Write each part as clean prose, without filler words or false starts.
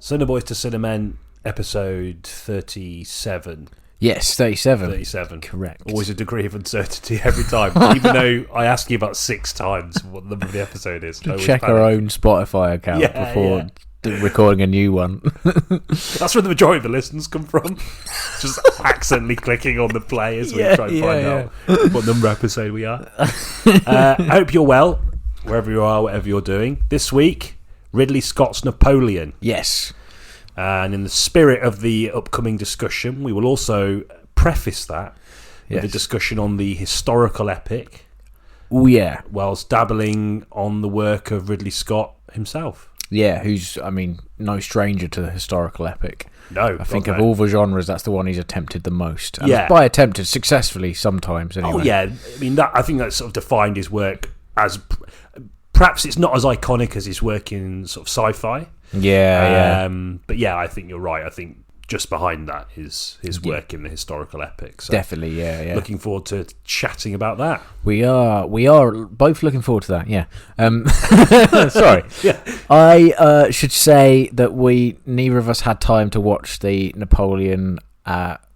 Cineboys to Cinemen, episode 37. Yes, 37. 37. Correct. Always a degree of uncertainty every time, even though I ask you about 6 times what the number of the episode is. Check our own Spotify account before recording a new one. That's where the majority of the listens come from. Just accidentally clicking on the play as we try and find out what number episode we are. I hope you're well, wherever you are, whatever you're doing. This week, Ridley Scott's Napoleon. Yes. And in the spirit of the upcoming discussion, we will also preface that with a discussion on the historical epic. Oh, yeah. Whilst dabbling on the work of Ridley Scott himself. Yeah, who's, no stranger to the historical epic. No. I think of all the genres, that's the one he's attempted the most. And yeah. By attempted, successfully sometimes, anyway. Oh, yeah. I think that sort of defined his work as... Perhaps it's not as iconic as his work in sort of sci-fi. Yeah. But yeah, I think you're right. I think just behind that is his work in the historical epic. So definitely, yeah. Looking forward to chatting about that. We are both looking forward to that, yeah. Sorry. Yeah. I should say that neither of us had time to watch the Napoleon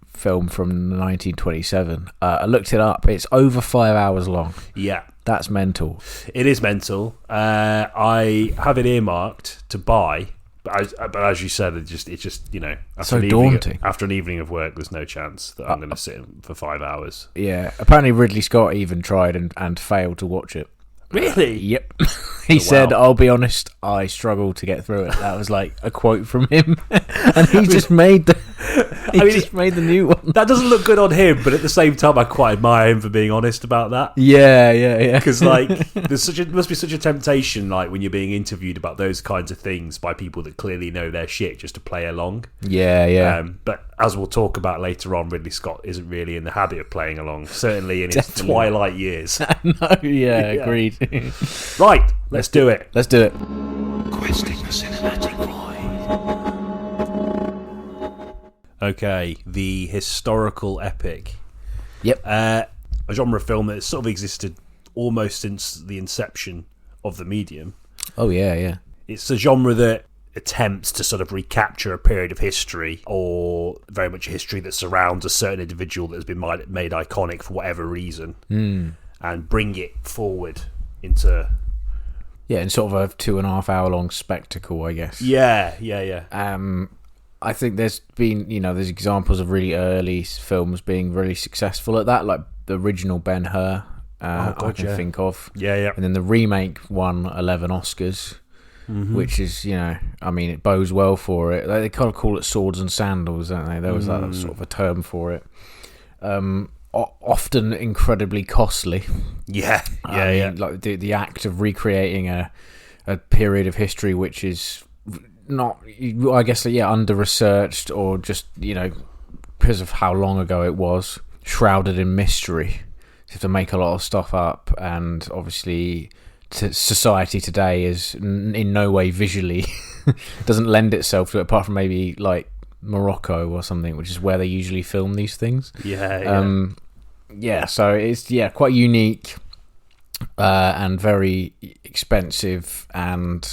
film from 1927. I looked it up. It's over 5 hours long. Yeah. That's mental. It is mental. I have it earmarked to buy, but as you said, it's just after an evening of work, there's no chance that I'm going to sit for 5 hours. Yeah. Apparently, Ridley Scott even tried and failed to watch it. Really? Yep. He said, "I'll be honest, I struggled to get through it." That was like a quote from him, and he just made the new one. That doesn't look good on him, but at the same time, I quite admire him for being honest about that. Yeah. Because there must be such a temptation, like when you're being interviewed about those kinds of things by people that clearly know their shit, just to play along. Yeah. But as we'll talk about later on, Ridley Scott isn't really in the habit of playing along. Certainly in his twilight years. No, agreed. Right, let's do it. Let's do it. Questing the cinematic void. Okay, the historical epic. Yep. A genre film that has sort of existed almost since the inception of the medium. Oh, yeah. It's a genre that attempts to sort of recapture a period of history, or very much a history that surrounds a certain individual that has been made iconic for whatever reason, and bring it forward into... Yeah, in sort of a 2.5 hour long spectacle, I guess. Yeah. I think there's been, there's examples of really early films being really successful at that, like the original Ben-Hur, I can think of. Yeah. And then the remake won 11 Oscars, which is, it bodes well for it. They kind of call it swords and sandals, don't they? There was that sort of a term for it. Often incredibly costly. Yeah. Like the act of recreating a period of history which is not, I guess, under-researched, or just, because of how long ago it was, shrouded in mystery. You have to make a lot of stuff up, and obviously society today is in no way visually doesn't lend itself to it, apart from maybe like Morocco or something, which is where they usually film these things. So it's quite unique and very expensive, and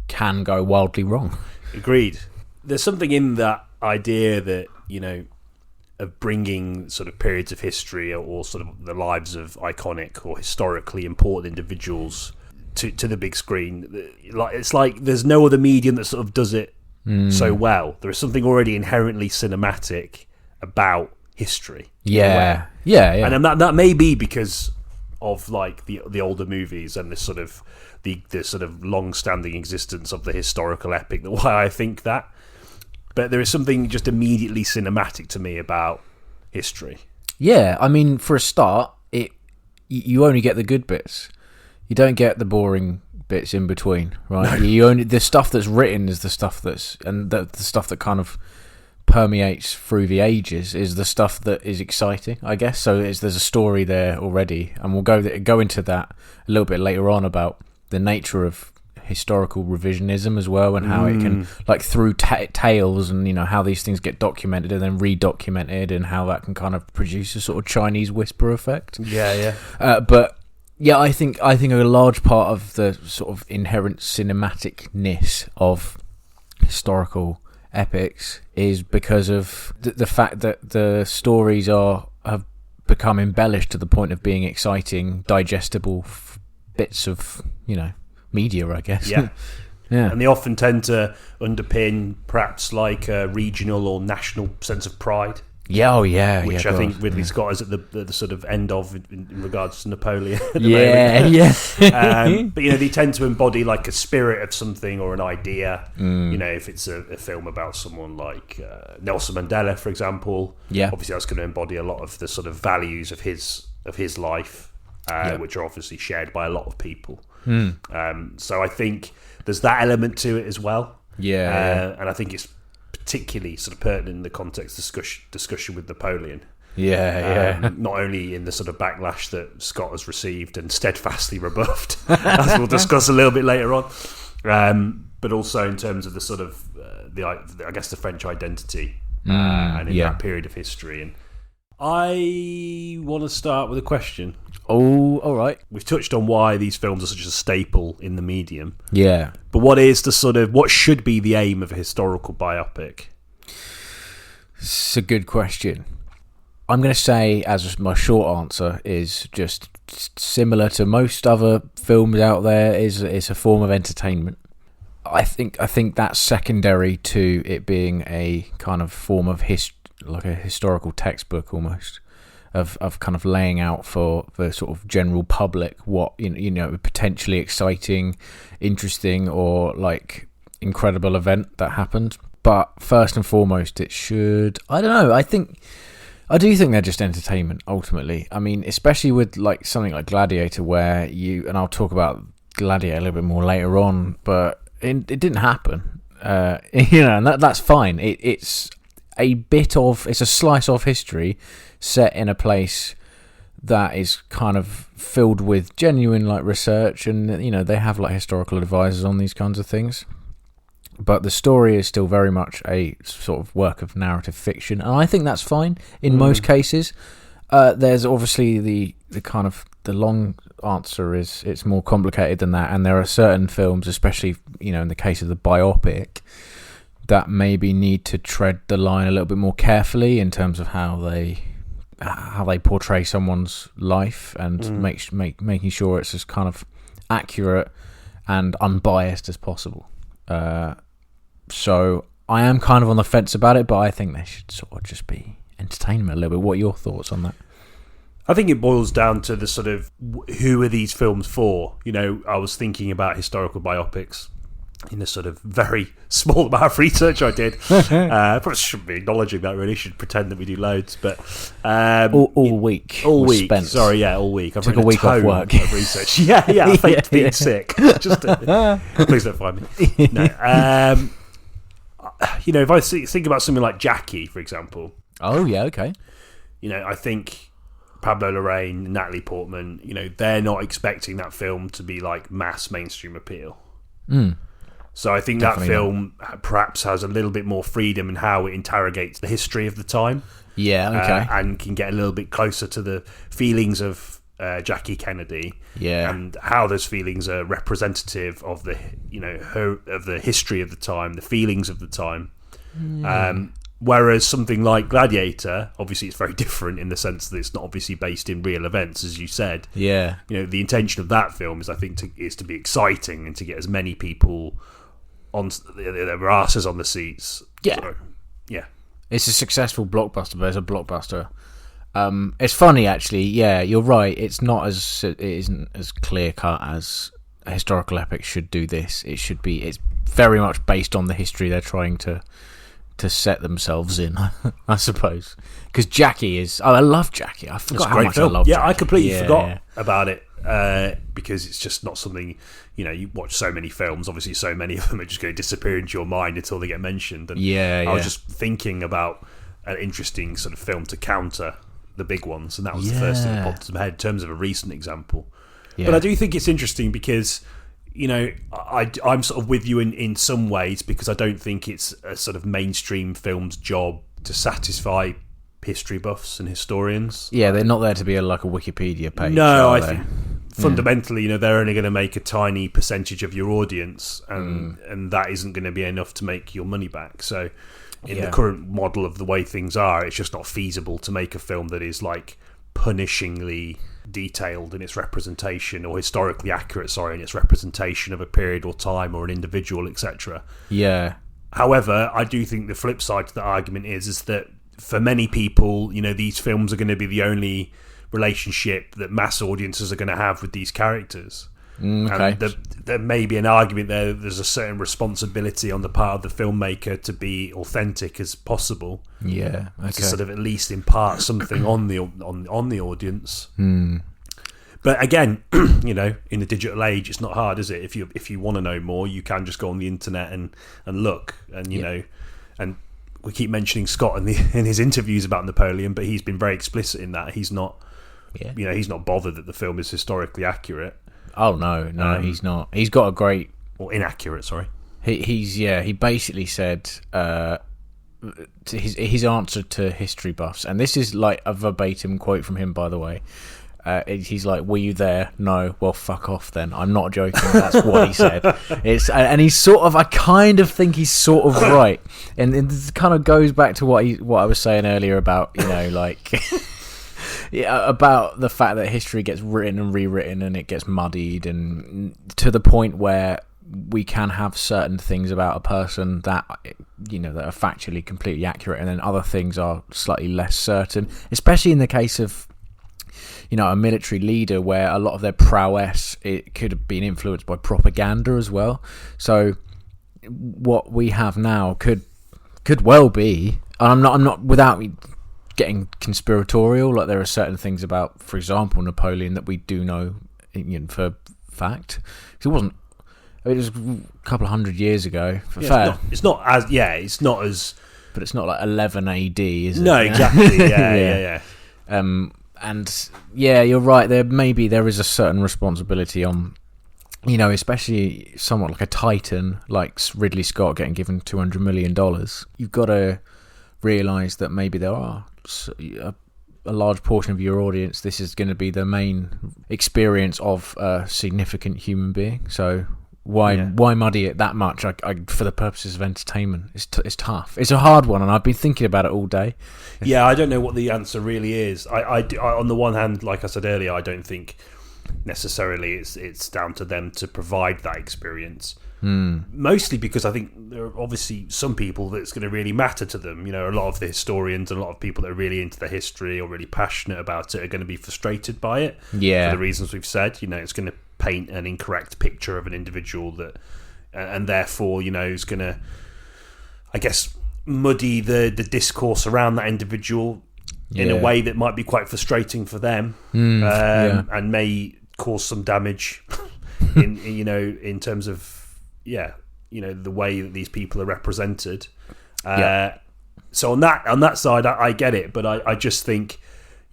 can go wildly wrong. Agreed. There's something in that idea that, of bringing sort of periods of history or sort of the lives of iconic or historically important individuals to the big screen. It's like there's no other medium that sort of does it so well. There is something already inherently cinematic about history. Yeah. And that may be because of like the older movies and this sort of the sort of long-standing existence of the historical epic. Why I think that, but there is something just immediately cinematic to me about history. Yeah, for a start, you only get the good bits. You don't get the boring bits in between, right? No. The stuff that's written is the stuff the stuff that kind of permeates through the ages is the stuff that is exciting, I guess. So there's a story there already, and we'll go into that a little bit later on about the nature of historical revisionism as well, and how it can, like, through tales, and how these things get documented and then redocumented, and how that can kind of produce a sort of Chinese whisper effect. But yeah, I think a large part of the sort of inherent cinematicness of historical epics is because of the fact that the stories have become embellished to the point of being exciting, digestible bits of, media, I guess. Yeah. Yeah. And they often tend to underpin perhaps like a regional or national sense of pride. Yeah, oh yeah, which yeah, I think Ridley Scott is at the sort of end of in regards to Napoleon. At the yeah. but they tend to embody like a spirit of something or an idea. If it's a film about someone like Nelson Mandela, for example, obviously that's going to embody a lot of the sort of values of his life, which are obviously shared by a lot of people. So I think there's that element to it as well. And I think it's particularly sort of pertinent in the context discussion with Napoleon. Not only in the sort of backlash that Scott has received and steadfastly rebuffed, as we'll discuss a little bit later on, but also in terms of the sort of the French identity and in that period of history. And I want to start with a question. Oh, all right. We've touched on why these films are such a staple in the medium. Yeah. But what should be the aim of a historical biopic? It's a good question. I'm going to say, as my short answer, is just similar to most other films out there, is a form of entertainment. I think that's secondary to it being a kind of form of like a historical textbook almost. Of kind of laying out for the sort of general public what potentially exciting, interesting, or like incredible event that happened. But first and foremost, it should. I don't know. I do think they're just entertainment ultimately. I mean, especially with like something like Gladiator, where and I'll talk about Gladiator a little bit more later on, but it didn't happen. And that's fine. It's a slice of history set in a place that is kind of filled with genuine like research, and they have like historical advisors on these kinds of things, but the story is still very much a sort of work of narrative fiction, and I think that's fine in most cases. There's obviously the kind of the long answer is it's more complicated than that, and there are certain films, especially in the case of the biopic, that maybe need to tread the line a little bit more carefully in terms of how they portray someone's life, and making sure it's as kind of accurate and unbiased as possible. So I am kind of on the fence about it, but I think they should sort of just be entertainment a little bit. What are your thoughts on that? I think it boils down to the sort of who are these films for? I was thinking about historical biopics in a sort of very small amount of research I did. Probably shouldn't be acknowledging that, really. Should pretend that we do loads. But all week. All week. Spent. Sorry, all week. I've took a week off work. Of research. I faked being sick. Just please don't find me. No. If I think about something like Jackie, for example. Oh, yeah, okay. I think Pablo Larraín, Natalie Portman, they're not expecting that film to be like mass mainstream appeal. So I think definitely that film perhaps has a little bit more freedom in how it interrogates the history of the time. Yeah, okay. And can get a little bit closer to the feelings of Jackie Kennedy. Yeah. And how those feelings are representative of the of the history of the time, the feelings of the time. Whereas something like Gladiator, obviously it's very different in the sense that it's not obviously based in real events, as you said. Yeah. The intention of that film is, I think, is to be exciting and to get as many people on their asses on the seats. Yeah. So, yeah. It's a successful blockbuster, but it's a blockbuster. It's funny, actually. Yeah, you're right. It isn't as clear cut as a historical epic should do this. It's very much based on the history they're trying to set themselves in, I suppose. Because Jackie is... Oh, I love Jackie. I forgot how much film. I love Jackie. I completely forgot about it because it's just not something... you watch so many films, obviously so many of them are just going to disappear into your mind until they get mentioned. And I was just thinking about an interesting sort of film to counter the big ones, and that was the first thing that popped into my head in terms of a recent example. Yeah. But I do think it's interesting because... I'm sort of with you in some ways, because I don't think it's a sort of mainstream film's job to satisfy history buffs and historians. Yeah, they're not there to be like a Wikipedia page. No, I think fundamentally, they're only going to make a tiny percentage of your audience, and that isn't going to be enough to make your money back. So in the current model of the way things are, it's just not feasible to make a film that is like punishingly detailed in its representation, or historically accurate, in its representation of a period or time or an individual, etc. Yeah. However, I do think the flip side to that argument is that for many people, these films are going to be the only relationship that mass audiences are going to have with these characters. Okay. And there may be an argument there that there's a certain responsibility on the part of the filmmaker to be authentic as possible. Yeah. Okay. To sort of at least impart something on the audience. But again, in the digital age, it's not hard, is it? If you want to know more, you can just go on the internet and look, and and we keep mentioning Scott in his interviews about Napoleon, but he's been very explicit in that he's not. Yeah. He's not bothered that the film is historically accurate. Oh no, he's not. He's got a great, or inaccurate. Sorry. He basically said his answer to history buffs, and this is like a verbatim quote from him, by the way. He's like, "Were you there? No. Well, fuck off then." I'm not joking. That's what he said. And he's sort of. I kind of think he's sort of right, and it kind of goes back to what I was saying earlier about like. Yeah, about the fact that history gets written and rewritten and it gets muddied, and to the point where we can have certain things about a person that that are factually completely accurate, and then other things are slightly less certain, especially in the case of a military leader where a lot of their prowess, it could have been influenced by propaganda as well. So what we have now could well be, and I'm not without getting conspiratorial, like there are certain things about, for example, Napoleon that we do know for fact. It was a couple of hundred years ago. It's not as but it's not like 11 AD, is it? No, exactly. Yeah. And you're right. There is a certain responsibility on, especially someone like a titan like Ridley Scott getting given $200 million. You've got to realise that maybe there are a large portion of your audience, this is going to be the main experience of a significant human being. So why muddy it that much? I for the purposes of entertainment, it's tough. It's a hard one, and I've been thinking about it all day. Yeah, I don't know what the answer really is. I on the one hand, like I said earlier, I don't think necessarily it's down to them to provide that experience. Mostly because I think there are obviously some people that it's going to really matter to them. A lot of the historians and a lot of people that are really into the history or really passionate about it are going to be frustrated by it. Yeah, for the reasons we've said. It's going to paint an incorrect picture of an individual that, and therefore, is going to, I guess, muddy the discourse around that individual in a way that might be quite frustrating for them, and may cause some damage in terms of. The way that these people are represented. So on that side, I get it, but I just think,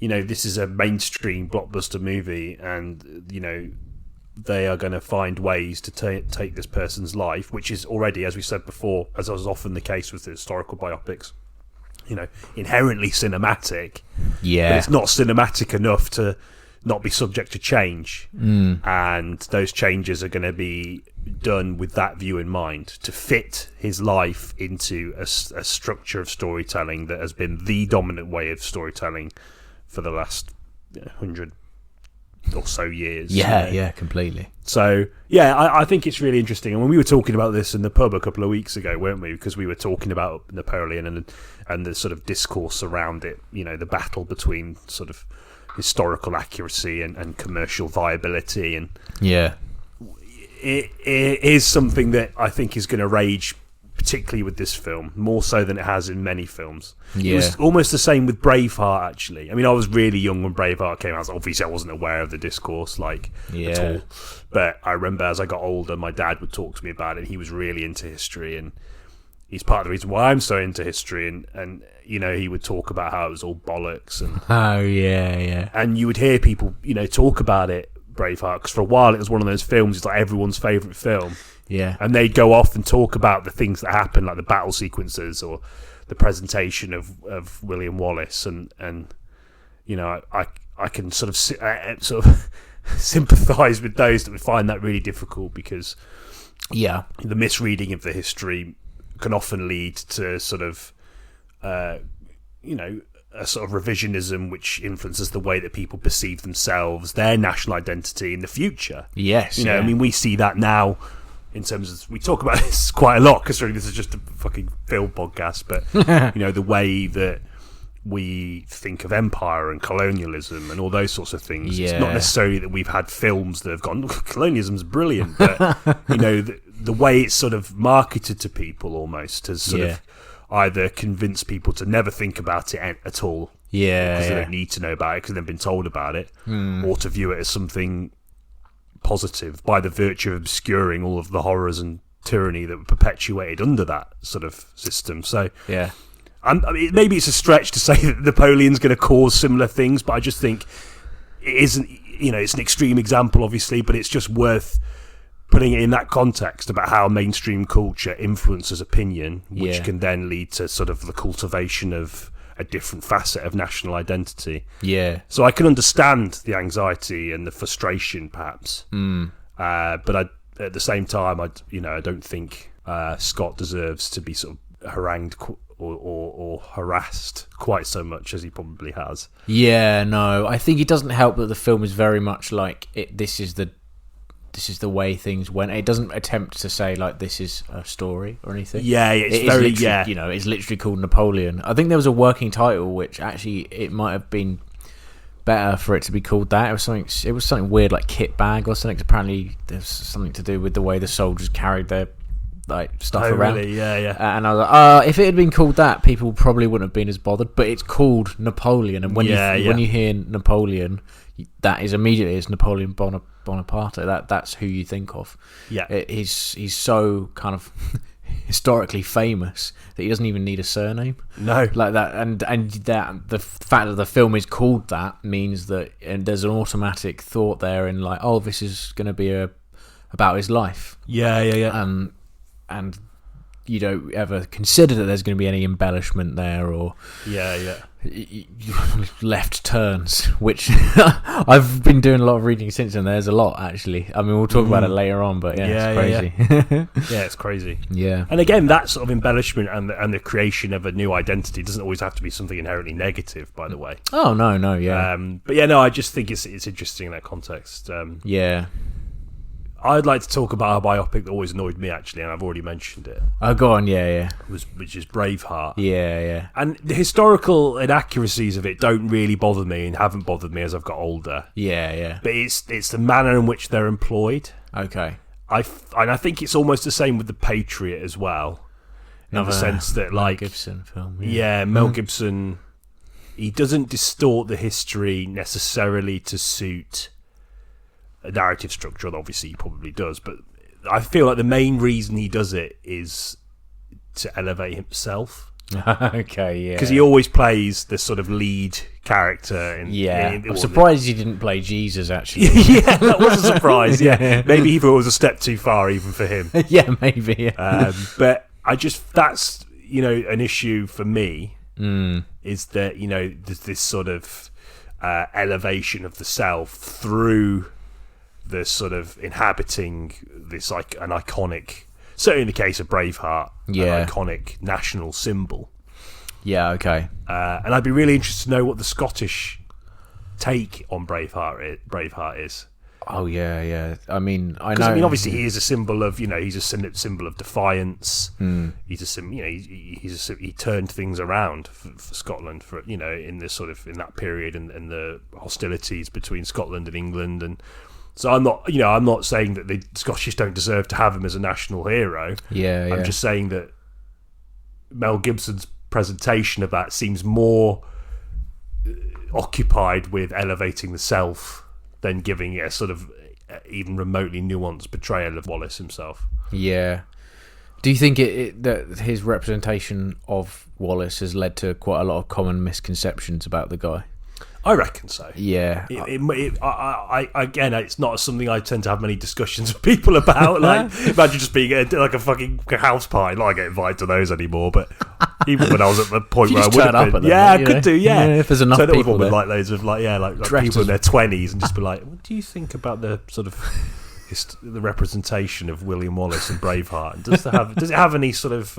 this is a mainstream blockbuster movie, and they are going to find ways to take this person's life, which is already, as we said before, as was often the case with the historical biopics, inherently cinematic. Yeah, but it's not cinematic enough to not be subject to change, and those changes are going to be done with that view in mind, to fit his life into a structure of storytelling that has been the dominant way of storytelling for the last 100 or so years. Yeah, completely. So I think it's really interesting. And when we were talking about this in the pub a couple of weeks ago, weren't we? Because we were talking about Napoleon and the sort of discourse around it, the battle between sort of historical accuracy and commercial viability, and it is something that I think is going to rage, particularly with this film, more so than it has in many films. It was almost the same with Braveheart, actually. I mean, I was really young when Braveheart came out. Obviously, I wasn't aware of the discourse at all. But I remember as I got older, my dad would talk to me about it, and he was really into history, and he's part of the reason why I'm so into history, and he would talk about how it was all bollocks, and and you would hear people talk about it, Braveheart, because for a while it was one of those films, it's like everyone's favourite film, and they'd go off and talk about the things that happened, like the battle sequences or the presentation of William Wallace, and I can sort of sympathise with those that would find that really difficult, because Yeah. the misreading of the history can often lead to sort of, a sort of revisionism which influences the way that people perceive themselves, their national identity in the future. Yes. I mean, we see that now in terms of, we talk about this quite a lot, considering this is just a fucking film podcast, but, the way that we think of empire and colonialism and all those sorts of things. Yeah. It's not necessarily that we've had films that have gone, "Look, colonialism's brilliant," but the way it's sort of marketed to people almost has sort of either convinced people to never think about it at all, because they don't need to know about it because they've been told about it, or to view it as something positive by the virtue of obscuring all of the horrors and tyranny that were perpetuated under that sort of system. So Yeah. I mean, maybe it's a stretch to say that Napoleon's going to cause similar things, but I just think it isn't. It's an extreme example, obviously, but it's just worth putting it in that context about how mainstream culture influences opinion, which can then lead to sort of the cultivation of a different facet of national identity. Yeah. So I can understand the anxiety and the frustration, perhaps, but at the same time, I don't think Scott deserves to be sort of harangued or harassed quite so much as he probably has. Yeah, no, I think it doesn't help that the film is very much like this is the way things went. It doesn't attempt to say like this is a story or anything. Yeah, it's literally called Napoleon. I think there was a working title which actually it might have been better for it to be called that. It was something weird like kit bag or something. Apparently there's something to do with the way the soldiers carried their stuff around. Really? Yeah. And I was like, if it had been called that, people probably wouldn't have been as bothered. But it's called Napoleon, and when you hear Napoleon, that is immediately it's Napoleon Bonaparte. That's who you think of. Yeah, he's so kind of historically famous that he doesn't even need a surname. No, like that, and that the fact that the film is called that means that there's an automatic thought there in like, oh, this is going to be about his life. Yeah. And you don't ever consider that there's going to be any embellishment there or left turns, which I've been doing a lot of reading since, and there's a lot actually. I mean, we'll talk about it later on, but it's crazy. Yeah, it's crazy. Yeah, and again, that sort of embellishment and the creation of a new identity doesn't always have to be something inherently negative, by the way. Oh no, yeah. But yeah, no, I just think it's interesting in that context. Yeah. I'd like to talk about a biopic that always annoyed me, actually, and I've already mentioned it. Oh, go on, yeah. Which is Braveheart. Yeah. And the historical inaccuracies of it don't really bother me and haven't bothered me as I've got older. Yeah. But it's the manner in which they're employed. Okay. I think it's almost the same with The Patriot as well. In the sense that, like... Mel Gibson film. Yeah, Mel Gibson, he doesn't distort the history necessarily to suit a narrative structure, and obviously he probably does, but I feel like the main reason he does it is to elevate himself. Okay, yeah. Because he always plays the sort of lead character. I'm surprised he didn't play Jesus, actually. Yeah, that was a surprise, yeah. Maybe he thought it was a step too far even for him. Yeah, maybe. Yeah. But that's, an issue for me, is that, there's this sort of elevation of the self through the sort of inhabiting this like an iconic, certainly in the case of Braveheart, an iconic national symbol. Yeah, okay. And I'd be really interested to know what the Scottish take on Braveheart is. Oh yeah. I mean, I know. I mean, obviously he is a symbol of, he's a symbol of defiance. He's he turned things around for Scotland for in this sort of in that period and the hostilities between Scotland and England. And so I'm not saying that the Scottish don't deserve to have him as a national hero. Yeah. I'm just saying that Mel Gibson's presentation of that seems more occupied with elevating the self than giving it a sort of even remotely nuanced portrayal of Wallace himself. Yeah. Do you think that his representation of Wallace has led to quite a lot of common misconceptions about the guy? I reckon so. Yeah. Again, it's not something I tend to have many discussions with people about. Like, imagine just being like a fucking house party. Not I get invited to those anymore, but Even when I was at the point You where I just would turn have up been. at them, Yeah, I you could know? do, yeah. If there's enough Turn up with people one with there. like loads of like Dressed people in as- their 20s and just be like, what do you think about the sort of the representation of William Wallace and Braveheart? And does it have any sort of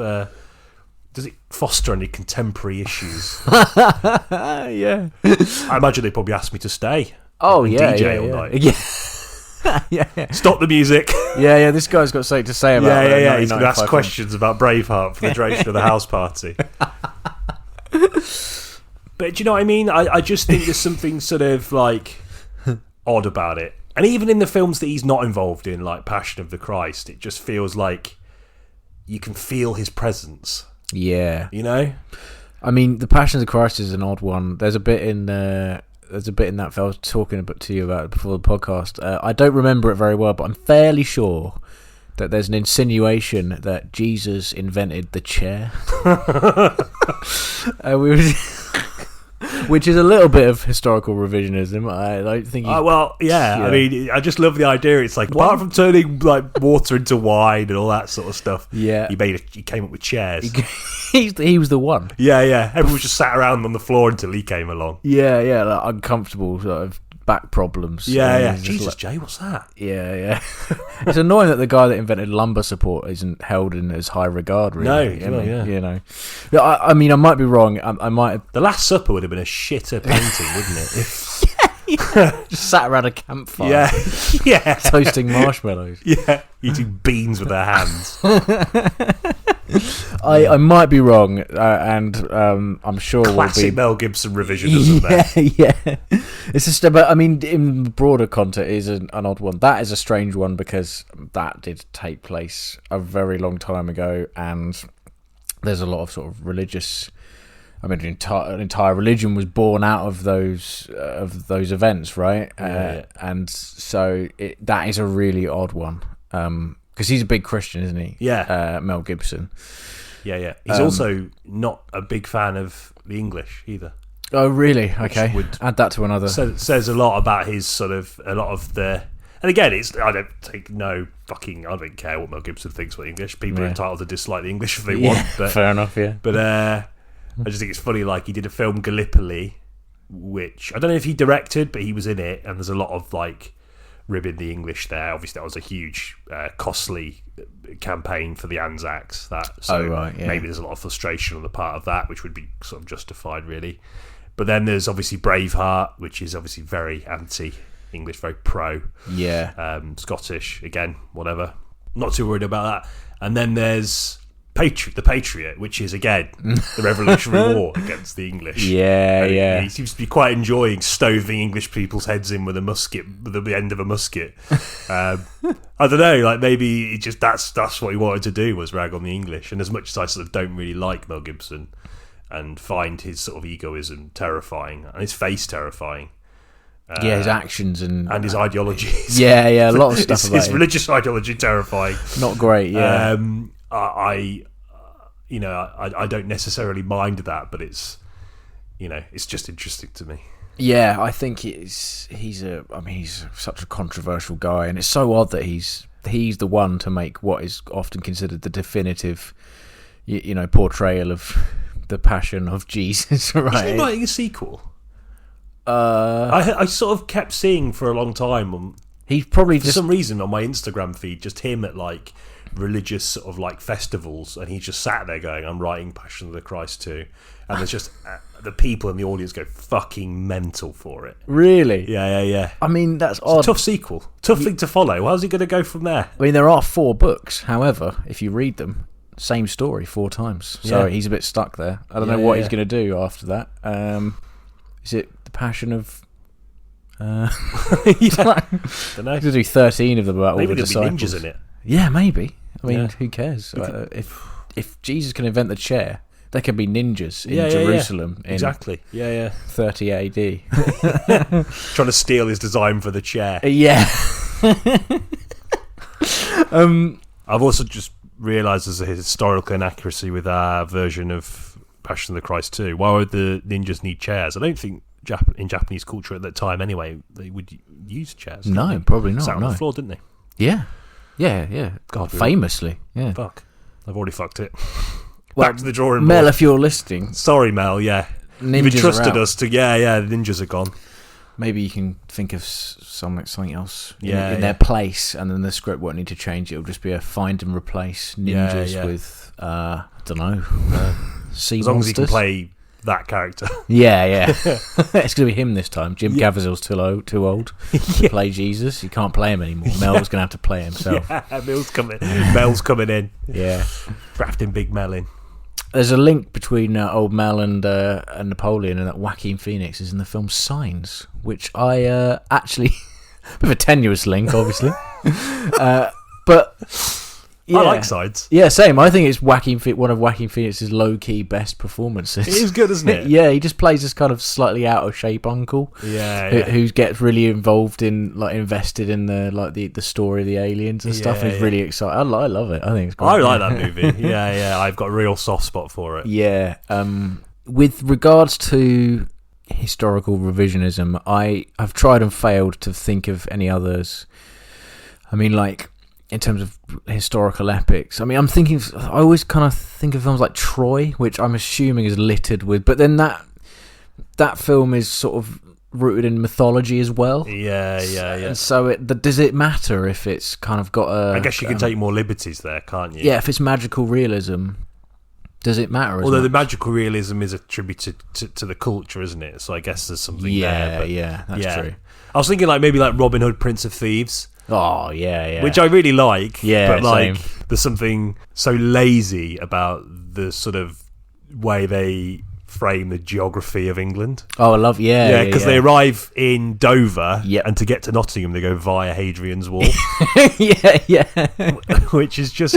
does it foster any contemporary issues? Yeah. I imagine they probably asked me to stay. Oh, and yeah, DJ yeah, all yeah. night. Yeah. Stop the music. Yeah. This guy's got something to say about it. Yeah. He's going to ask questions about Braveheart for the duration of the house party. But do you know what I mean? I just think there's something sort of like odd about it. And even in the films that he's not involved in, like Passion of the Christ, it just feels like you can feel his presence. Yeah. You know? I mean, the Passion of the Christ is an odd one. There's a bit in that film I was talking to you about before the podcast. I don't remember it very well, but I'm fairly sure that there's an insinuation that Jesus invented the chair. Which is a little bit of historical revisionism. I don't think. I mean, I just love the idea. It's like apart from turning like water into wine and all that sort of stuff. Yeah, he came up with chairs. He was the one. Yeah. Everyone was just sat around on the floor until he came along. Yeah, like uncomfortable sort of back problems. Yeah. Just Jesus, like, Jay, what's that? Yeah. It's annoying that the guy that invented lumbar support isn't held in as high regard. Really, you know. Yeah, I mean, I might be wrong. I might have The Last Supper would have been a shitter painting, wouldn't it? just sat around a campfire. Yeah. Toasting marshmallows. Yeah, eating beans with their hands. I might be wrong, and I'm sure Classic we'll be. Mel Gibson revisionism there. Yeah. It's just, but I mean, in the broader context, it is an odd one. That is a strange one because that did take place a very long time ago, and there's a lot of sort of religious. I mean, an entire religion was born out of those events, right? Yeah. And so that is a really odd one. Because he's a big Christian, isn't he? Yeah. Mel Gibson. Yeah. He's also not a big fan of the English either. Oh, really? Okay. would- Add that to another. Says a lot about his sort of a lot of the. And again, I don't care what Mel Gibson thinks about English. People are entitled to dislike the English if they want. But fair enough. Yeah. But I just think it's funny. Like he did a film Gallipoli, which I don't know if he directed, but he was in it, and there's a lot of like ribbing the English there. Obviously, that was a huge, costly campaign for the Anzacs. Maybe there's a lot of frustration on the part of that, which would be sort of justified, really. But then there's obviously Braveheart, which is obviously very anti-English, very pro. Yeah. Scottish, again, whatever. Not too worried about that. And then there's the Patriot, which is, again, the Revolutionary War against the English. Yeah. He seems to be quite enjoying stoving English people's heads in with a musket, with the end of a musket. I don't know, like maybe that's what he wanted to do, was rag on the English. And as much as I sort of don't really like Mel Gibson and find his sort of egoism terrifying and his face terrifying, his actions and his ideologies. Yeah, a lot of stuff about his him. religious ideology terrifying. Not great. Yeah. I don't necessarily mind that, but it's just interesting to me. Yeah, I think he's such a controversial guy, and it's so odd that he's the one to make what is often considered the definitive, portrayal of the Passion of Jesus. Right? Isn't he writing a sequel? I sort of kept seeing for a long time. He's probably for some reason on my Instagram feed, just him at like religious sort of like festivals, and he just sat there going, "I'm writing Passion of the Christ too," and there's just the people in the audience go fucking mental for it. Really? Yeah. I mean, that's odd. It's a tough sequel, tough thing to follow. How's he going to go from there? I mean, there are 4 books. However, if you read them, same story 4 times. So he's a bit stuck there. I don't know what he's going to do after that. Is it the Passion of? Don't know. He's going to do 13 of them about Maybe all the there'll be disciples. ninjas in it. Yeah, maybe. I mean, who cares? If Jesus can invent the chair, there can be ninjas in Jerusalem in exactly. 30 AD. Trying to steal his design for the chair. Yeah. I've also just realised there's a historical inaccuracy with our version of Passion of the Christ too. Why would the ninjas need chairs? I don't think in Japanese culture at that time anyway they would use chairs. No, probably not. Sat on the floor, didn't they? Yeah. Yeah. God, famously. Yeah. Fuck. I've already fucked it. back to the drawing Mel, board. if you're listening, Sorry, Mel. Yeah, ninjas you've entrusted are out. us to. Yeah, the ninjas are gone. Maybe you can think of something else in Yeah, their place, and then the script won't need to change. It'll just be a find and replace ninjas with I don't know, sea As long as monsters. you can play that character. Yeah. It's going to be him this time. Jim Caviezel's too old to play Jesus. You can't play him anymore. Mel's going to have to play himself. Yeah, Mel's coming in. Yeah. Drafting Big Mel in. There's a link between old Mel and Napoleon, and that Joaquin Phoenix is in the film Signs, which I actually... a bit of a tenuous link, obviously. But... Yeah. I like Sides. Yeah, same. I think it's one of Joaquin Phoenix's low-key best performances. It is good, isn't it? Yeah, he just plays this kind of slightly out-of-shape uncle who gets really involved in, like, invested in the story of the aliens and stuff. He's really excited. I love it. I think it's great. I like that movie. Yeah. I've got a real soft spot for it. Yeah. With regards to historical revisionism, I've tried and failed to think of any others. I mean, like... in terms of historical epics, I mean, I always kind of think of films like Troy, which I'm assuming is littered with, but then that film is sort of rooted in mythology as well. Yeah. And so does it matter if it's kind of got a... I guess you can take more liberties there, can't you? Yeah, if it's magical realism, does it matter? Although the magical realism is attributed to the culture, isn't it? So I guess there's something there. Yeah, that's true. I was thinking maybe like Robin Hood, Prince of Thieves. Oh, yeah. Which I really like. Yeah, but same. There's something so lazy about the sort of way they frame the geography of England. Oh, I love, because they arrive in Dover, Yep. and to get to Nottingham, they go via Hadrian's Wall, yeah. which is just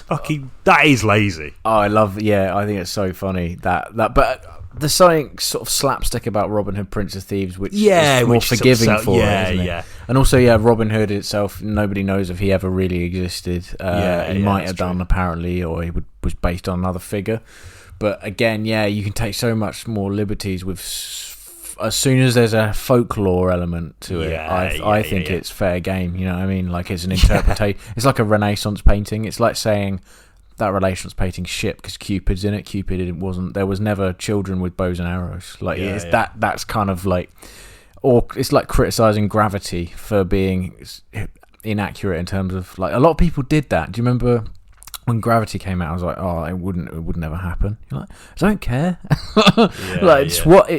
fucking. That is lazy. Oh, I think it's so funny that but there's something sort of slapstick about Robin Hood, Prince of Thieves, which is more forgiving for it, isn't it? And also, Robin Hood itself, nobody knows if he ever really existed. He might have done, apparently, or he was based on another figure. But again, you can take so much more liberties with... as soon as there's a folklore element to it, I think it's fair game. You know what I mean? Like, it's an interpretation. It's like a Renaissance painting. It's like saying... that Renaissance painting shit because Cupid's in it. There was never children with bows and arrows. Like that's kind of like, or it's like criticizing Gravity for being inaccurate in terms of, like, a lot of people did that. Do you remember when Gravity came out? I was like, oh, it would never happen. You're like, I don't care.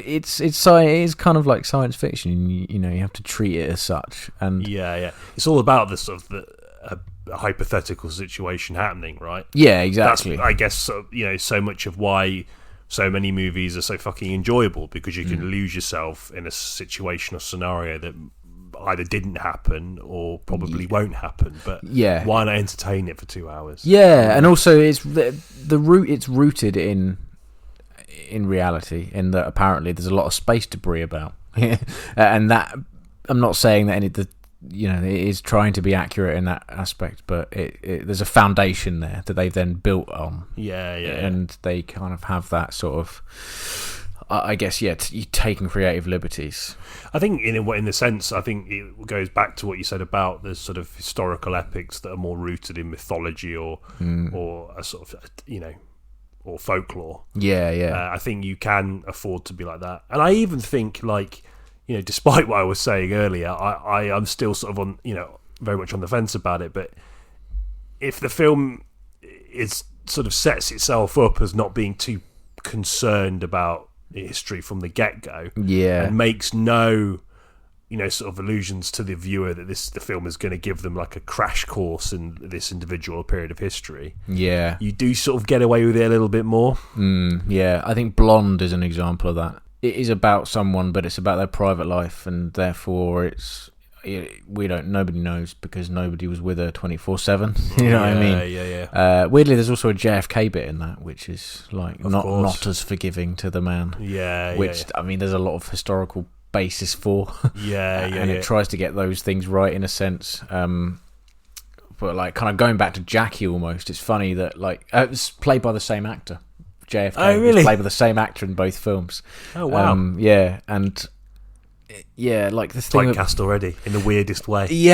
It's kind of like science fiction. You know, you have to treat it as such. And it's all about the sort of a hypothetical situation happening, right? Yeah, exactly. That's, I guess, so much of why so many movies are so fucking enjoyable, because you can lose yourself in a situation or scenario that either didn't happen or probably won't happen. But why not entertain it for 2 hours? Yeah, and also it's it's rooted in reality, in that apparently there's a lot of space debris about, and that I'm not saying that it is trying to be accurate in that aspect, but there's a foundation there that they've then built on. And they kind of have that sort of, I guess, you're taking creative liberties. I think in the sense, I think it goes back to what you said about the sort of historical epics that are more rooted in mythology or a sort of, or folklore. I think you can afford to be like that. And I even think, like, despite what I was saying earlier, I'm still sort of on, very much on the fence about it. But if the film is sort of sets itself up as not being too concerned about history from the get-go, and makes no, sort of allusions to the viewer that the film is going to give them like a crash course in this individual period of history, you do sort of get away with it a little bit more. I think Blonde is an example of that. It is about someone, but it's about their private life, and therefore nobody knows, because nobody was with her 24/7. You know what I mean? Weirdly, there's also a JFK bit in that, which is like not as forgiving to the man. I mean, there's a lot of historical basis for. And it tries to get those things right in a sense. But like, kind of going back to Jackie, almost, it's funny that it's played by the same actor. JFK. Oh, really? He's played with the same actor in both films. Oh, wow. And like the thing. Typecast already in the weirdest way. He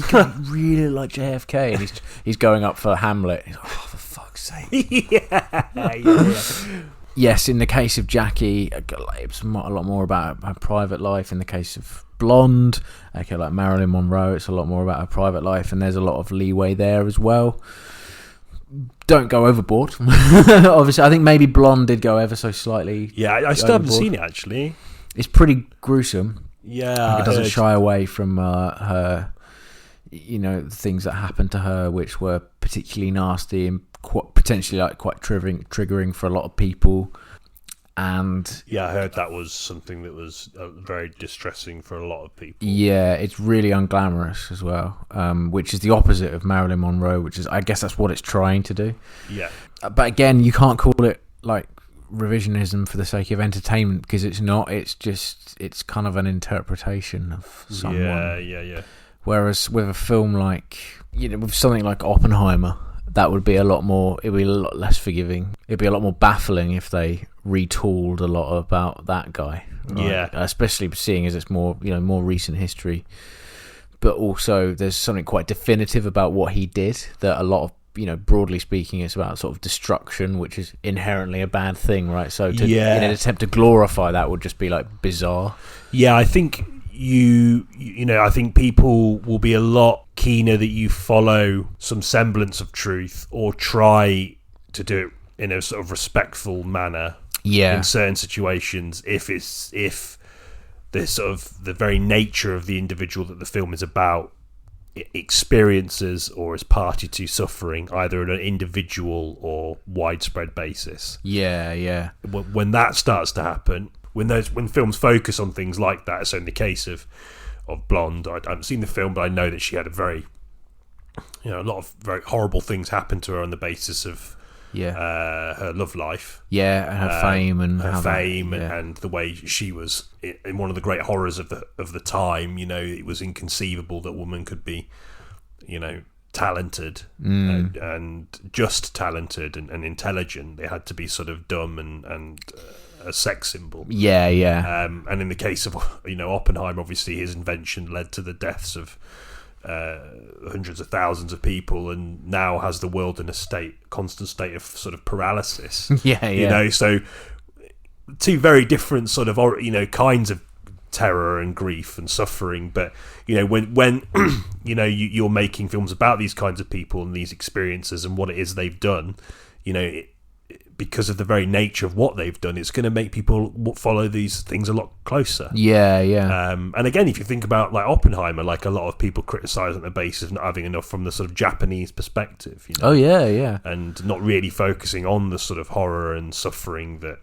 can really like JFK, and he's going up for Hamlet. He's like, oh, for fuck's sake. yeah. Yes, in the case of Jackie, it's a lot more about her private life. In the case of Blonde, okay, like Marilyn Monroe, it's a lot more about her private life, and there's a lot of leeway there as well. Don't go overboard. Obviously, I think maybe Blonde did go ever so slightly. Yeah, I still haven't seen it, actually. It's pretty gruesome. Yeah, It doesn't shy away from her, things that happened to her, which were particularly nasty and potentially quite triggering for a lot of people. And yeah, I heard that was something that was very distressing for a lot of people. Yeah, it's really unglamorous as well, which is the opposite of Marilyn Monroe, which is, I guess that's what it's trying to do. Yeah. But again, you can't call it like revisionism for the sake of entertainment, because it's not. It's kind of an interpretation of someone. Yeah. Whereas with a film like, with something like Oppenheimer, that would be a lot more. It'd be a lot less forgiving. It'd be a lot more baffling if they retooled a lot about that guy. Right? Yeah, especially seeing as it's more recent history. But also, there's something quite definitive about what he did. That a lot of, broadly speaking, it's about sort of destruction, which is inherently a bad thing, right? So, in an attempt to glorify that would just be like bizarre. Yeah, I think I think people will be a lot keener that you follow some semblance of truth or try to do it in a sort of respectful manner. Yeah. In certain situations, if the sort of the very nature of the individual that the film is about experiences or is party to suffering, either on an individual or widespread basis. Yeah. When that starts to happen, when films focus on things like that, so in the case of Blonde, I haven't seen the film, but I know that she had a lot of very horrible things happen to her on the basis of her love life, and her fame, and and the way she was in one of the great horrors of the time. It was inconceivable that a woman could be, talented and just talented and intelligent. They had to be sort of dumb and a sex symbol. And in the case of Oppenheimer, obviously his invention led to the deaths of hundreds of thousands of people, and now has the world in a constant state of sort of paralysis. So two very different sort of kinds of terror and grief and suffering. But when you're making films about these kinds of people and these experiences and what it is they've done, because of the very nature of what they've done, it's going to make people follow these things a lot closer. And again, if you think about like Oppenheimer, like a lot of people criticise on the basis of not having enough from the sort of Japanese perspective. And not really focusing on the sort of horror and suffering that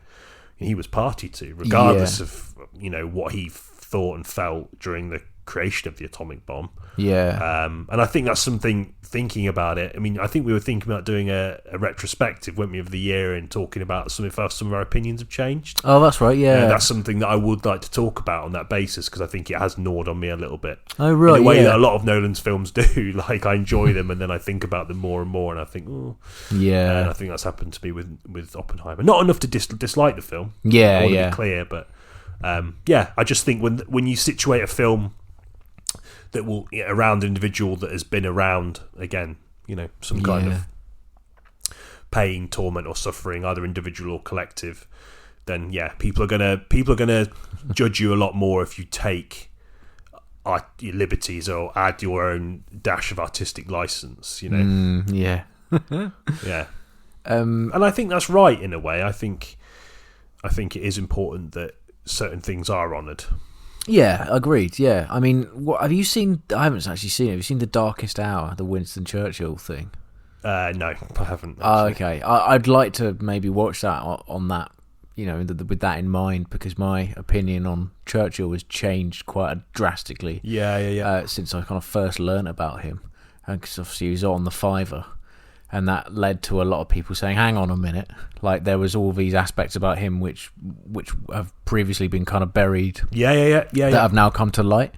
he was party to, regardless of what he thought and felt during the creation of the atomic bomb. And I think that's something, thinking about it, I mean, I think we were thinking about doing a retrospective, weren't we, of the year, and talking about some of our opinions have changed. Oh, that's right. That's something that I would like to talk about on that basis, because I think it has gnawed on me a little bit. Oh, right. In a way that a lot of Nolan's films do. Like, I enjoy them and then I think about them more and more, and I think, and I think that's happened to me with Oppenheimer. Not enough to dislike the film. I want to be clear, but I just think when you situate a film that will around an individual that has been around, again, some kind of pain, torment, or suffering, either individual or collective, then people are gonna judge you a lot more if you take your liberties or add your own dash of artistic license. And I think that's right in a way. I think it is important that certain things are honoured. Yeah, agreed. Yeah, I mean, what have you seen? I haven't actually seen it. Have you seen The Darkest Hour, the Winston Churchill thing? No, I haven't. Oh, okay. I'd like to maybe watch that on that, with that in mind, because my opinion on Churchill has changed quite drastically. Since I kind of first learnt about him, because obviously he was on the Fiver. And that led to a lot of people saying, hang on a minute, like there was all these aspects about him which have previously been kind of buried. That have now come to light.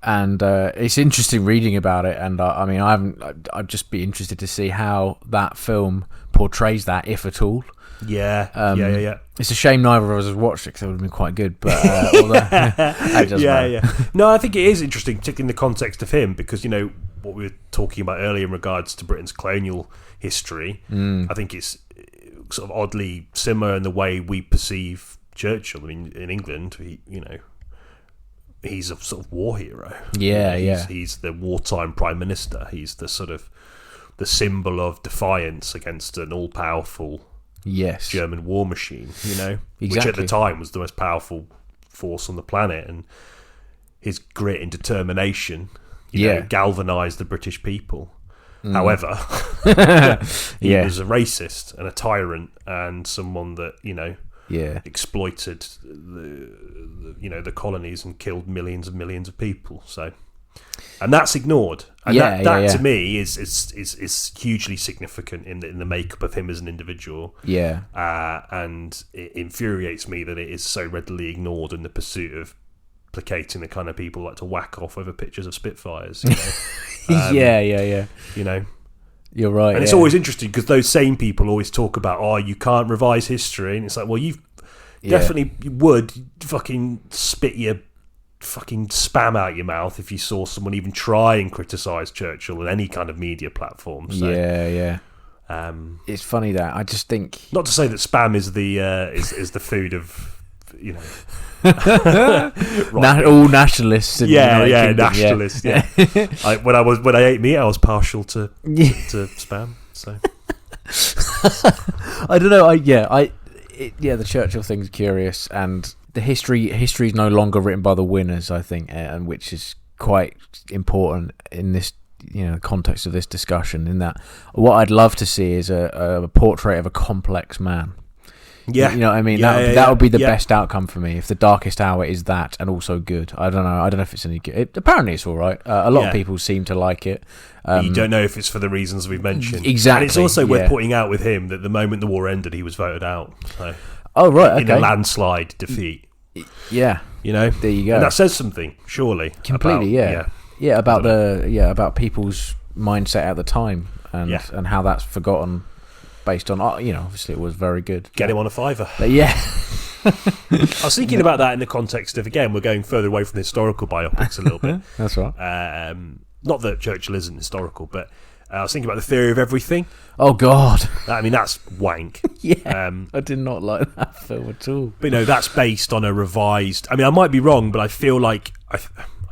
And it's interesting reading about it. And I'd just be interested to see how that film portrays that, if at all. It's a shame neither of us has watched it, because it would have been quite good. But No, I think it is interesting, particularly in the context of him, because what we were talking about earlier in regards to Britain's colonial history, I think it's sort of oddly similar in the way we perceive Churchill. I mean, in England, he's a sort of war hero. He's the wartime prime minister. He's the sort of the symbol of defiance against an all-powerful German war machine, which at the time was the most powerful force on the planet, and his grit and determination galvanised the British people. However, he was a racist and a tyrant and someone that exploited the colonies and killed millions and millions of people. So, and that's ignored. And that to me is hugely significant in the makeup of him as an individual. And it infuriates me that it is so readily ignored in the pursuit of placating the kind of people who like to whack off over pictures of Spitfires. You're right. And it's always interesting because those same people always talk about, you can't revise history, and it's like, well, you definitely would fucking spit your fucking spam out your mouth if you saw someone even try and criticise Churchill on any kind of media platform. So, it's funny that I just think, not to say that spam is the is the food of all nationalists. In nationalists. Yeah. When I ate meat, I was partial to spam. So I don't know. The Churchill thing's curious, and the history is no longer written by the winners, I think, and which is quite important in this context of this discussion. In that, what I'd love to see is a portrait of a complex man. Yeah, you know what I mean. That would be the best outcome for me if The Darkest Hour is that and also good. I don't know if it's any good. Apparently, it's all right. A lot of people seem to like it. You don't know if it's for the reasons we've mentioned. Exactly. And it's also worth pointing out with him that the moment the war ended, he was voted out. So, in a landslide defeat. Yeah, there you go. And that says something, surely. Completely. About people's mindset at the time and how that's forgotten. Based on, obviously it was very good. Get him on a fiver. But I was thinking about that in the context of, again, we're going further away from the historical biopics a little bit. That's right. Not that Churchill isn't historical, but I was thinking about The Theory of Everything. Oh, God. I mean, that's wank. I did not like that film at all. But, that's based on a revised... I mean, I might be wrong, but I feel like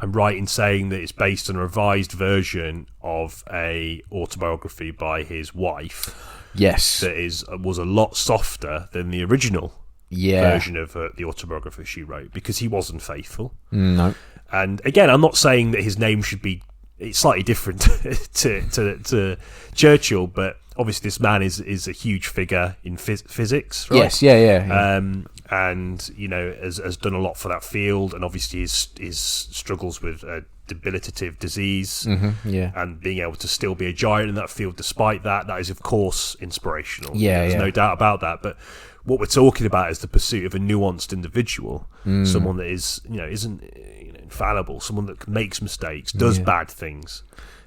I'm right in saying that it's based on a revised version of a autobiography by his wife. Yes, that was a lot softer than the original version of the autobiography she wrote, because he wasn't faithful. No, and again, I'm not saying that his name should be slightly different to Churchill, but obviously this man is a huge figure in physics. Right? Yes, and has done a lot for that field, and obviously his struggles with debilitative disease, and being able to still be a giant in that field despite that is of course inspirational. There's no doubt about that. But what we're talking about is the pursuit of a nuanced individual, someone that isn't infallible, someone that makes mistakes, does bad things,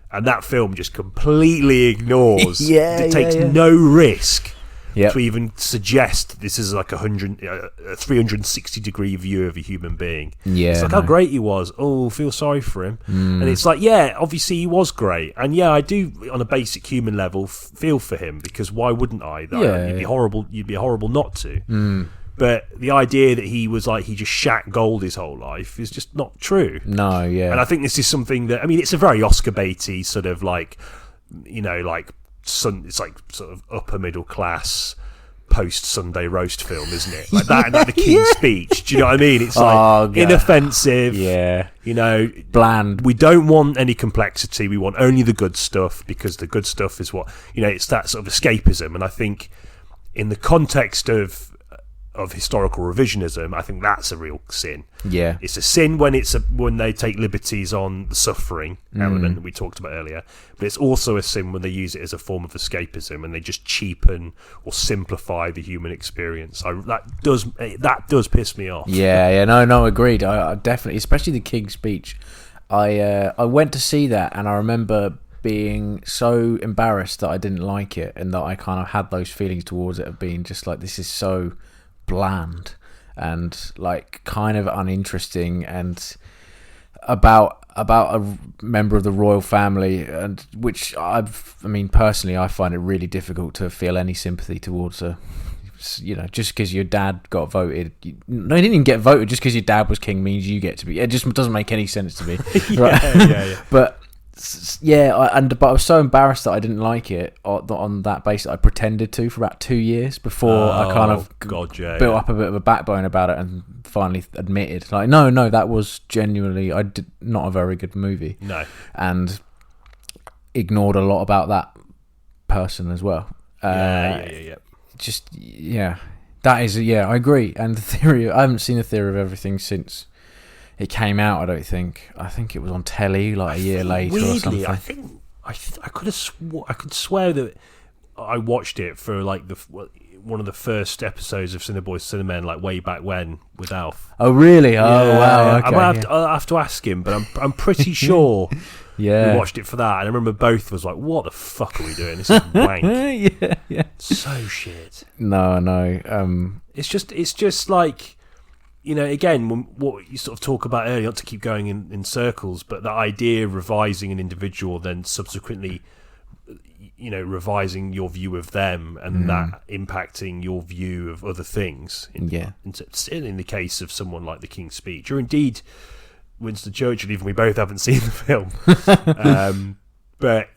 and that film just completely ignores. It takes no risk to even suggest this is like a 360-degree view of a human being. It's like how great he was. Oh, feel sorry for him. And it's like, obviously he was great, and I do on a basic human level feel for him, because why wouldn't I? You'd be horrible. You'd be horrible not to. But the idea that he was like he just shat gold his whole life is just not true. No, And I think this is something that, I mean, it's a very Oscar baity sort of like, it's like sort of upper middle class post Sunday roast film, isn't it? Like that and like the King's Speech. Do you know what I mean? It's like inoffensive. Bland. We don't want any complexity. We want only the good stuff, because the good stuff is what it's that sort of escapism. And I think in the context of historical revisionism, I think that's a real sin. It's a sin when when they take liberties on the suffering element that we talked about earlier, but it's also a sin when they use it as a form of escapism and they just cheapen or simplify the human experience. That does piss me off. No, agreed. I definitely, especially the King's Speech. I went to see that, and I remember being so embarrassed that I didn't like it, and that I kind of had those feelings towards it of being just like, this is so bland and like kind of uninteresting, and about a member of the royal family, and which personally, I find it really difficult to feel any sympathy towards her. Just because your dad got voted, no, he didn't even get voted. Just because your dad was king means you get to be. It just doesn't make any sense to me. Right? yeah. But but I was so embarrassed that I didn't like it on that basis. I pretended to for about 2 years before I kind of built up a bit of a backbone about it and finally admitted, like, no, that was genuinely not a very good movie. No, and ignored a lot about that person as well. Yeah. That is, I agree. And the theory, I haven't seen the Theory of Everything since it came out. I don't think. I think it was on telly like a year later or something. I think I could swear that I watched it for like one of the first episodes of Cinemen, like way back when with Alf. Oh really? Oh wow. Okay, I'll have to ask him, but I'm pretty sure. Yeah, we watched it for that, and I remember both was like, "What the fuck are we doing? This is wank." yeah. So shit. No. It's just like, again, what you sort of talk about earlier, not to keep going in circles, but the idea of revising an individual, then subsequently, revising your view of them, and that impacting your view of other things. In the case of someone like the King's Speech, or indeed Winston Churchill, even we both haven't seen the film. But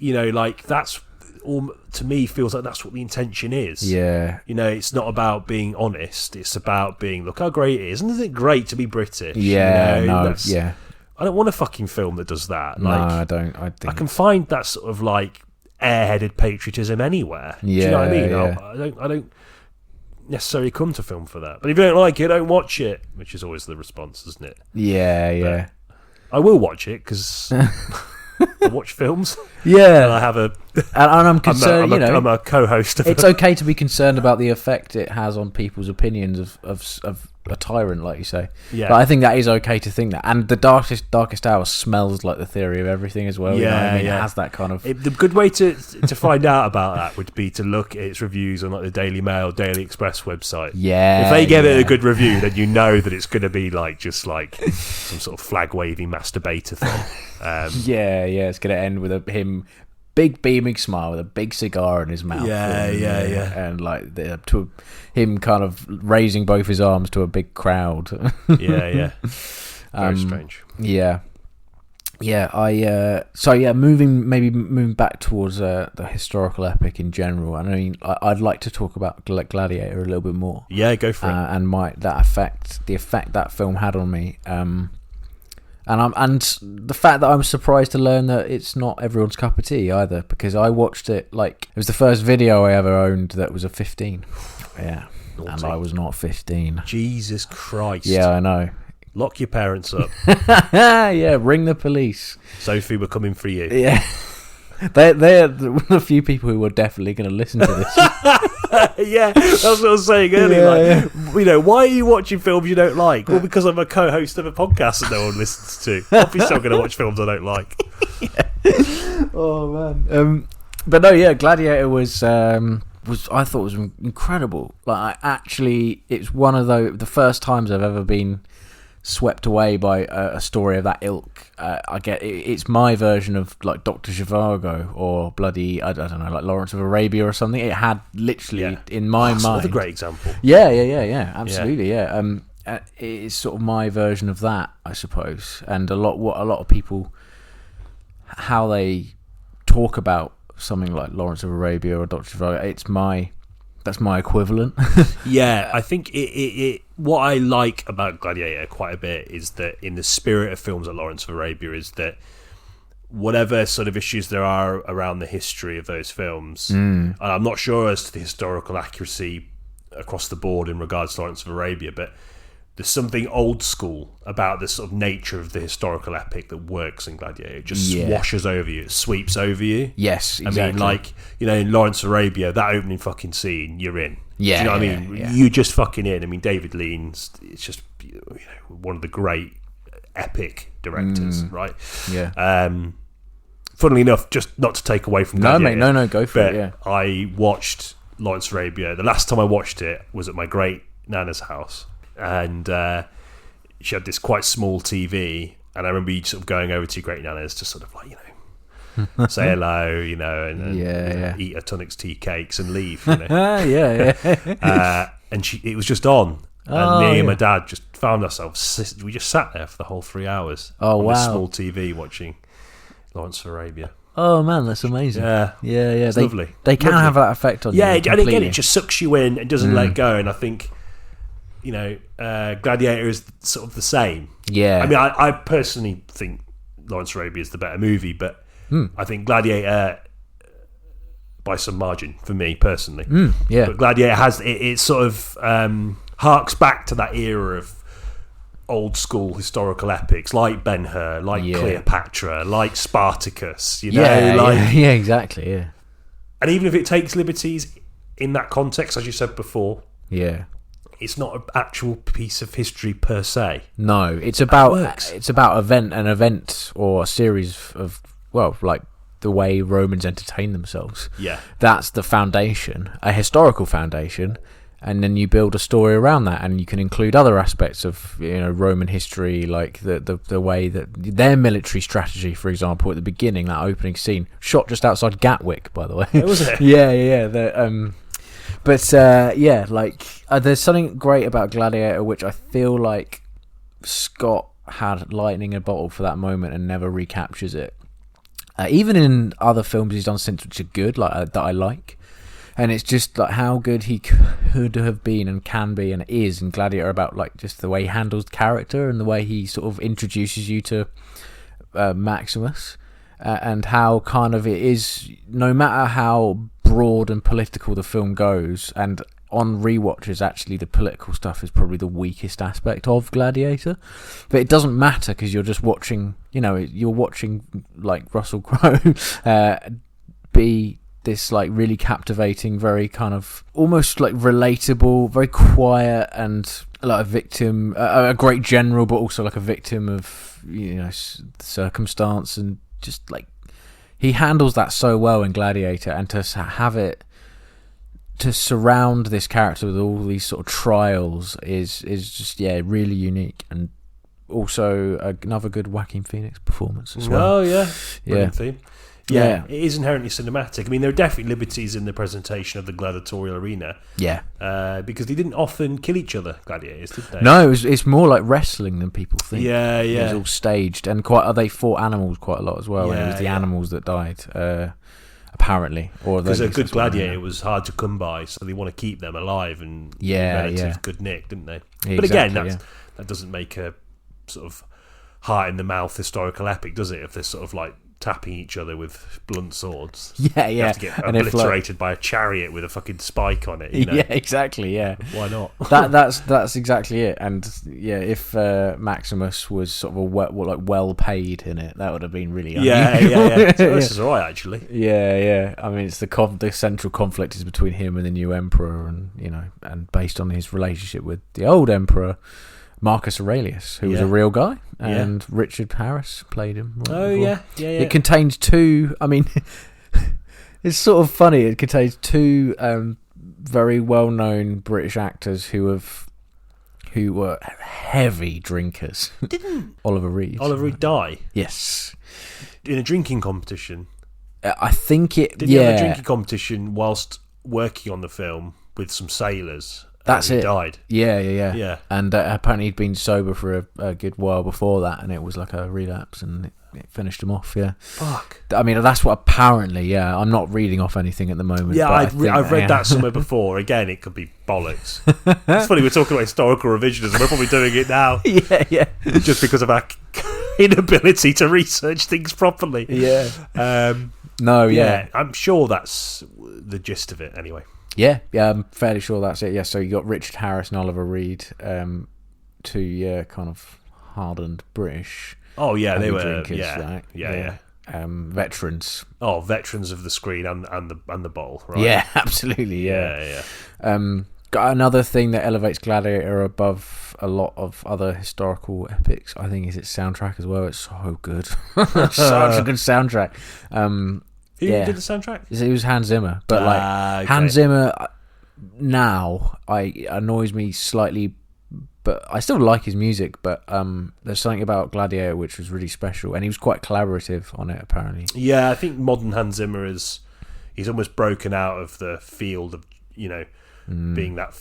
that's all, to me, feels like that's what the intention is. Yeah. It's not about being honest, it's about being, look how great it is, and isn't it great to be British? Yeah. I don't want a fucking film that does that. No, I don't. I can find that sort of like airheaded patriotism anywhere. Yeah. Do you know what I mean? Yeah. I don't necessarily come to film for that. But if you don't like it, don't watch it, which is always the response, isn't it? Yeah. I will watch it because I watch films. Yeah, and I have and I'm concerned. I'm a co-host. It's okay to be concerned about the effect it has on people's opinions of a tyrant, like you say. Yeah, but I think that is okay to think that. And the darkest hour smells like the Theory of Everything as well. Yeah, you know what I mean? yeah. It has that kind of. The good way to find out about that would be to look at its reviews on like the Daily Mail, Daily Express website. Yeah, if they give it a good review, then you know that it's going to be like just like some sort of flag waving masturbator thing. Yeah, it's going to end with him. Big beaming smile with a big cigar in his mouth. Yeah. And like to him kind of raising both his arms to a big crowd. Yeah. Very strange. Yeah. Moving back towards the historical epic in general. I mean, I'd like to talk about Gladiator a little bit more. Yeah, go for it. And the effect that film had on me. And the fact that I'm surprised to learn that it's not everyone's cup of tea either, because I watched it like it was the first video I ever owned that was a 15. Yeah, Naughty. And I was not 15. Jesus Christ. Yeah, I know. Lock your parents up. Yeah, ring the police. Sophie, we're coming for you. Yeah. They're one of the few people who are definitely going to listen to this. Yeah, that's what I was saying earlier. Why are you watching films you don't like? Well, because I'm a co-host of a podcast that no one listens to. Obviously, I'm going to watch films I don't like. Yeah. Oh man. But no, yeah, Gladiator was I thought was incredible. Like, it's one of the first times I've ever been swept away by a story of that ilk. I get it's my version of like Dr. Zhivago or bloody I don't know, like Lawrence of Arabia or something. It had literally in my mind. Another great example. Yeah, absolutely, yeah. It's sort of my version of that, I suppose. And a lot of people, how they talk about something like Lawrence of Arabia or Dr. Zhivago, that's my equivalent. Yeah, I think it what I like about Gladiator quite a bit is that in the spirit of films like Lawrence of Arabia is that whatever sort of issues there are around the history of those films, and I'm not sure as to the historical accuracy across the board in regards to Lawrence of Arabia, but there's something old school about the sort of nature of the historical epic that works in Gladiator. It just washes over you. It sweeps over you. Yes, exactly. I mean, like, in Lawrence of Arabia, that opening fucking scene, you're in. Yeah. Do you know what I mean? Yeah. You're just fucking in. I mean, David Lean's, it's just one of the great epic directors, right? Yeah. Funnily enough, just not to take away from Gladiator. No, mate, no, go for it, yeah. I watched Lawrence of Arabia. The last time I watched it was at my great Nana's house. And she had this quite small TV, And I remember you sort of going over to your great nana's to sort of like, say hello, and eat a tonics tea cakes and leave, and it was just on, and me and my dad just found ourselves. We just sat there for the whole 3 hours on this small TV watching Lawrence of Arabia. Oh man, that's amazing. Yeah. It's lovely. They can have that effect on you. Yeah, and again, it just sucks you in. It doesn't let go, and I think Gladiator is sort of the same. Yeah. I mean, I personally think Lawrence of Arabia is the better movie, but I think Gladiator by some margin for me personally. But Gladiator has it sort of harks back to that era of old school historical epics like Ben-Hur, like Cleopatra, like Spartacus. Exactly. Yeah. And even if it takes liberties in that context, as you said before, it's not an actual piece of history per se. No, it's about an event or a series of like the way Romans entertain themselves. Yeah, that's the foundation, a historical foundation, and then you build a story around that, and you can include other aspects of Roman history, like the way that their military strategy, for example, at the beginning, that opening scene, shot just outside Gatwick, by the way. Was it? yeah. There's something great about Gladiator, which I feel like Scott had lightning in a bottle for that moment and never recaptures it. Even in other films he's done since, which are good, like that I like, and it's just like how good he could have been and can be and is in Gladiator, about like just the way he handles the character and the way he sort of introduces you to Maximus, and how kind of it is, no matter how broad and political the film goes, and on rewatches actually the political stuff is probably the weakest aspect of Gladiator, but it doesn't matter because you're just watching, you're watching like Russell Crowe be this like really captivating, very kind of almost like relatable, very quiet, and like a victim, a great general, but also like a victim of circumstance, and just like he handles that so well in Gladiator, and to have it, to surround this character with all these sort of trials is just really unique, and also another good Joaquin Phoenix performance as well. Oh yeah, brilliant theme. Yeah, it is inherently cinematic. I mean, there are definitely liberties in the presentation of the gladiatorial arena. Yeah, because they didn't often kill each other, gladiators, did they? No, it's more like wrestling than people think. Yeah. It was all staged, and they fought animals quite a lot as well. And it was the animals that died. Apparently, or because a good gladiator was hard to come by, so they want to keep them alive and relative good nick, didn't they? But again, that doesn't make a sort of heart in the mouth historical epic, does it? If they're sort of like tapping each other with blunt swords, you have to get obliterated by a chariot with a fucking spike on it. Yeah, exactly. Yeah, why not? that's exactly it. And if Maximus was sort of well paid in it, that would have been really yeah. So this is alright actually. Yeah. I mean, it's the central conflict is between him and the new emperor, and and based on his relationship with the old emperor Marcus Aurelius, who was a real guy, and Richard Harris played him. Yeah. It contains two. I mean, it's sort of funny. It contains two very well-known British actors who were heavy drinkers. Didn't Oliver Reed die? Yes, in a drinking competition. I think it. Did he have a drinking competition whilst working on the film with some sailors? That's it. Died. Yeah. And apparently he'd been sober for a good while before that, and it was like a relapse, and it finished him off. Yeah. Fuck. I mean, that's what apparently. Yeah, I'm not reading off anything at the moment. Yeah, I've read that somewhere before. Again, it could be bollocks. It's funny we're talking about historical revisionism. We're probably doing it now. Yeah. Just because of our inability to research things properly. Yeah. I'm sure that's the gist of it. Anyway. Yeah, I'm fairly sure that's it. Yeah, so you got Richard Harris and Oliver Reed, two kind of hardened British. Oh yeah, they were drinkers, yeah. Veterans. Oh, veterans of the screen and the bowl, right? Yeah, absolutely. Yeah. Got another thing that elevates Gladiator above a lot of other historical epics, I think, is its soundtrack as well. It's so good, such a good soundtrack. Who did the soundtrack? It was Hans Zimmer, but Hans Zimmer now annoys me slightly but I still like his music. But there's something about Gladiator which was really special, and he was quite collaborative on it apparently. Yeah, I think modern Hans Zimmer he's almost broken out of the field of being that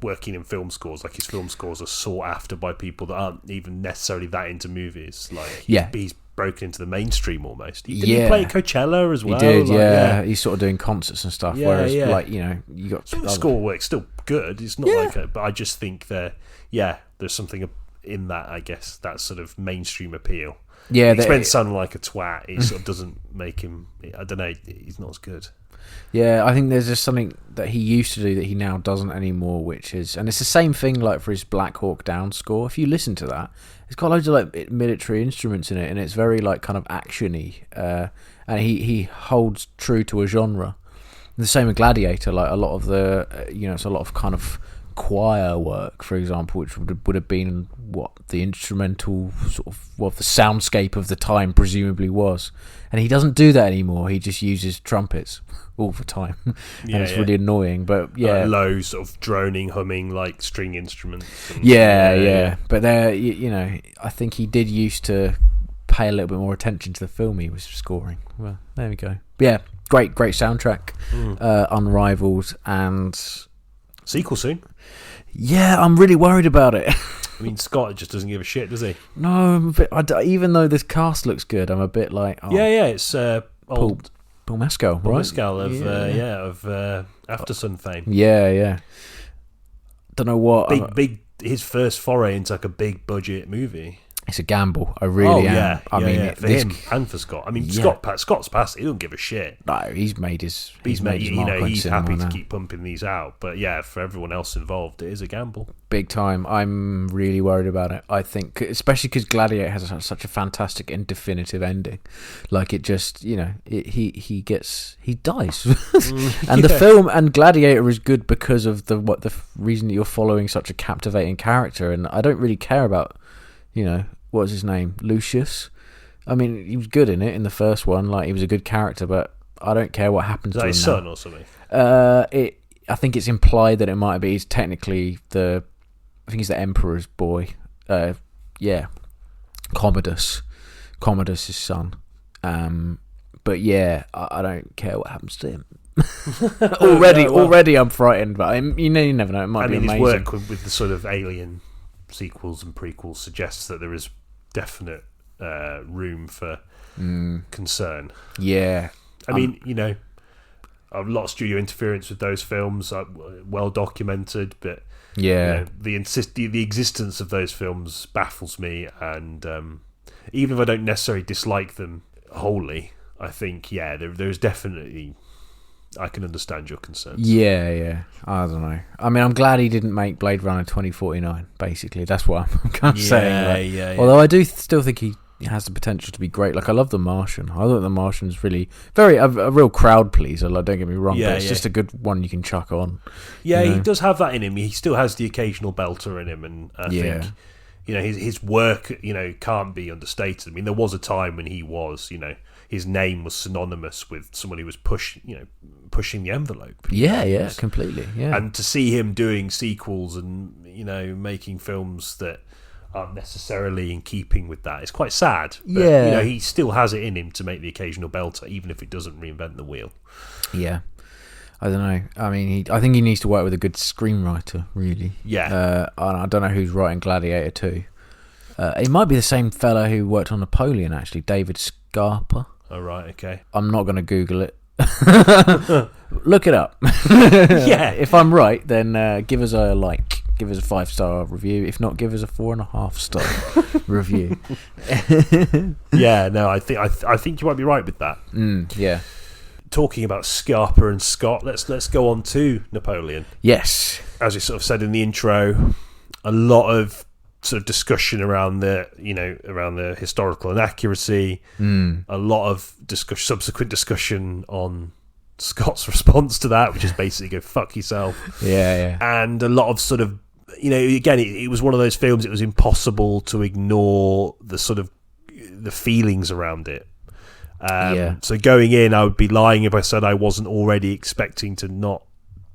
working in film scores. Like his film scores are sought after by people that aren't even necessarily that into movies. Like he's broken into the mainstream almost. Did he play at Coachella as well? He did, He's sort of doing concerts and stuff. Whereas, you got film score work's still good. It's not but I just think there's something in that. I guess that sort of mainstream appeal. Yeah, he spends sounding like a twat. It sort of doesn't make him. I don't know. He's not as good. Yeah, I think there's just something that he used to do that he now doesn't anymore, which is, and it's the same thing like for his Black Hawk Down score. If you listen to that, it's got loads of like military instruments in it, and it's very like kind of actiony. And he holds true to a genre. And the same with Gladiator. Like a lot of the, it's a lot of kind of choir work, for example, which would have been what the instrumental sort of what the soundscape of the time presumably was, and he doesn't do that anymore. He just uses trumpets all the time, and it's really annoying. But low sort of droning, humming like string instruments. But there, I think he did used to pay a little bit more attention to the film he was scoring. Well, there we go. Yeah, great soundtrack, unrivaled, and sequel soon. Yeah, I'm really worried about it. I mean, Scott just doesn't give a shit, does he? No, I'm a bit, even though this cast looks good, I'm a bit like... Oh, it's old... Paul Mescal, right? Paul Mescal of Aftersun fame. Yeah. Don't know what... His first foray into like a big budget movie. It's a gamble. I really am. I mean, for him and for Scott. I mean, Scott's past it. He doesn't give a shit. No, he's made his. He's happy to keep pumping these out. But yeah, for everyone else involved, it is a gamble. Big time. I'm really worried about it. I think, especially because Gladiator has such a fantastic and definitive ending. Like it just, he dies, and the film and Gladiator is good because of the reason that you're following such a captivating character, and I don't really care about, what was his name? Lucius. I mean, he was good in it in the first one. Like, he was a good character, but I don't care what happens to him. Is that his son or something? I think it's implied that it might be. He's technically I think he's the Emperor's boy. Commodus. Commodus' son. But yeah, I don't care what happens to him. Already I'm frightened, but you never know. It might be amazing. His work with the sort of Alien sequels and prequels suggests that there is definite room for concern. Yeah. I mean, a lot of studio interference with those films are well documented, but the existence of those films baffles me, and even if I don't necessarily dislike them wholly, I think there's definitely, I can understand your concerns. Yeah. I don't know. I mean, I'm glad he didn't make Blade Runner 2049. Basically, that's what I'm kind of saying. Like, although I do still think he has the potential to be great. Like, I love The Martian. I thought The Martian's really a real crowd pleaser. Like, don't get me wrong, but it's just a good one you can chuck on. Yeah, he does have that in him. He still has the occasional belter in him, and I think his work can't be understated. I mean, there was a time when he was his name was synonymous with someone who was pushing the envelope. Yeah, completely. Yeah, and to see him doing sequels and making films that aren't necessarily in keeping with that, it's quite sad. But, he still has it in him to make the occasional belter, even if it doesn't reinvent the wheel. Yeah, I don't know. I mean, I think he needs to work with a good screenwriter, really. Yeah. I don't know who's writing Gladiator 2. It might be the same fella who worked on Napoleon, actually, David Scarpa. Oh, right, okay. I'm not going to Google it. Look it up. Yeah. If I'm right, then give us a like. Give us a 5-star review. If not, give us a 4.5-star review. Yeah, no, I think you might be right with that. Yeah. Talking about Scarpa and Scott, let's go on to Napoleon. Yes. As we sort of said in the intro, a lot of sort of discussion around the historical inaccuracy, a lot of subsequent discussion on Scott's response to that, which is basically go fuck yourself. Yeah. And a lot of sort of, again, it was one of those films, it was impossible to ignore the sort of the feelings around it. So going in, I would be lying if I said I wasn't already expecting to not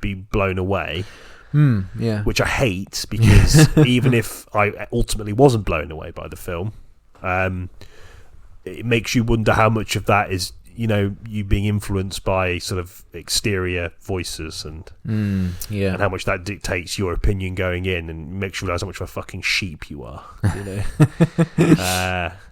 be blown away. Yeah. which I hate because even if I ultimately wasn't blown away by the film, it makes you wonder how much of that is, you being influenced by sort of exterior voices and how much that dictates your opinion going in, and makes you realise how much of a fucking sheep you are. I don't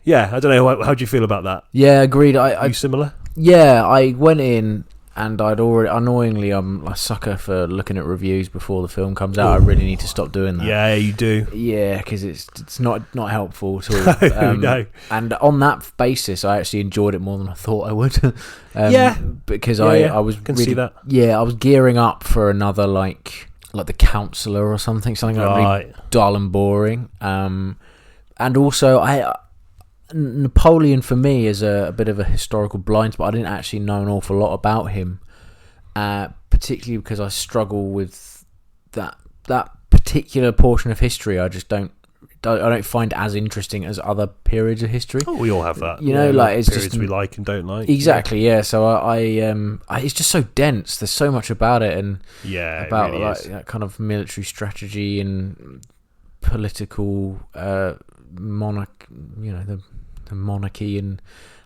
know. How do you feel about that? Yeah, agreed. Are you similar? Yeah, I went in and I'd already, annoyingly, I'm a sucker for looking at reviews before the film comes out. I really need to stop doing that. Yeah, you do. Yeah, because it's not helpful at all. No. And on that basis, I actually enjoyed it more than I thought I would. Because I was can really, see that. Yeah, I was gearing up for another like The Counselor or something like really dull and boring. And also Napoleon for me is a bit of a historical blind spot. I didn't actually know an awful lot about him, particularly because I struggle with that particular portion of history. I just don't find as interesting as other periods of history. Oh, we all have that. It's periods just we like and don't like. Exactly, yeah. So I it's just so dense. There's so much about it, and about it really is. that kind of military strategy and political the monarchy and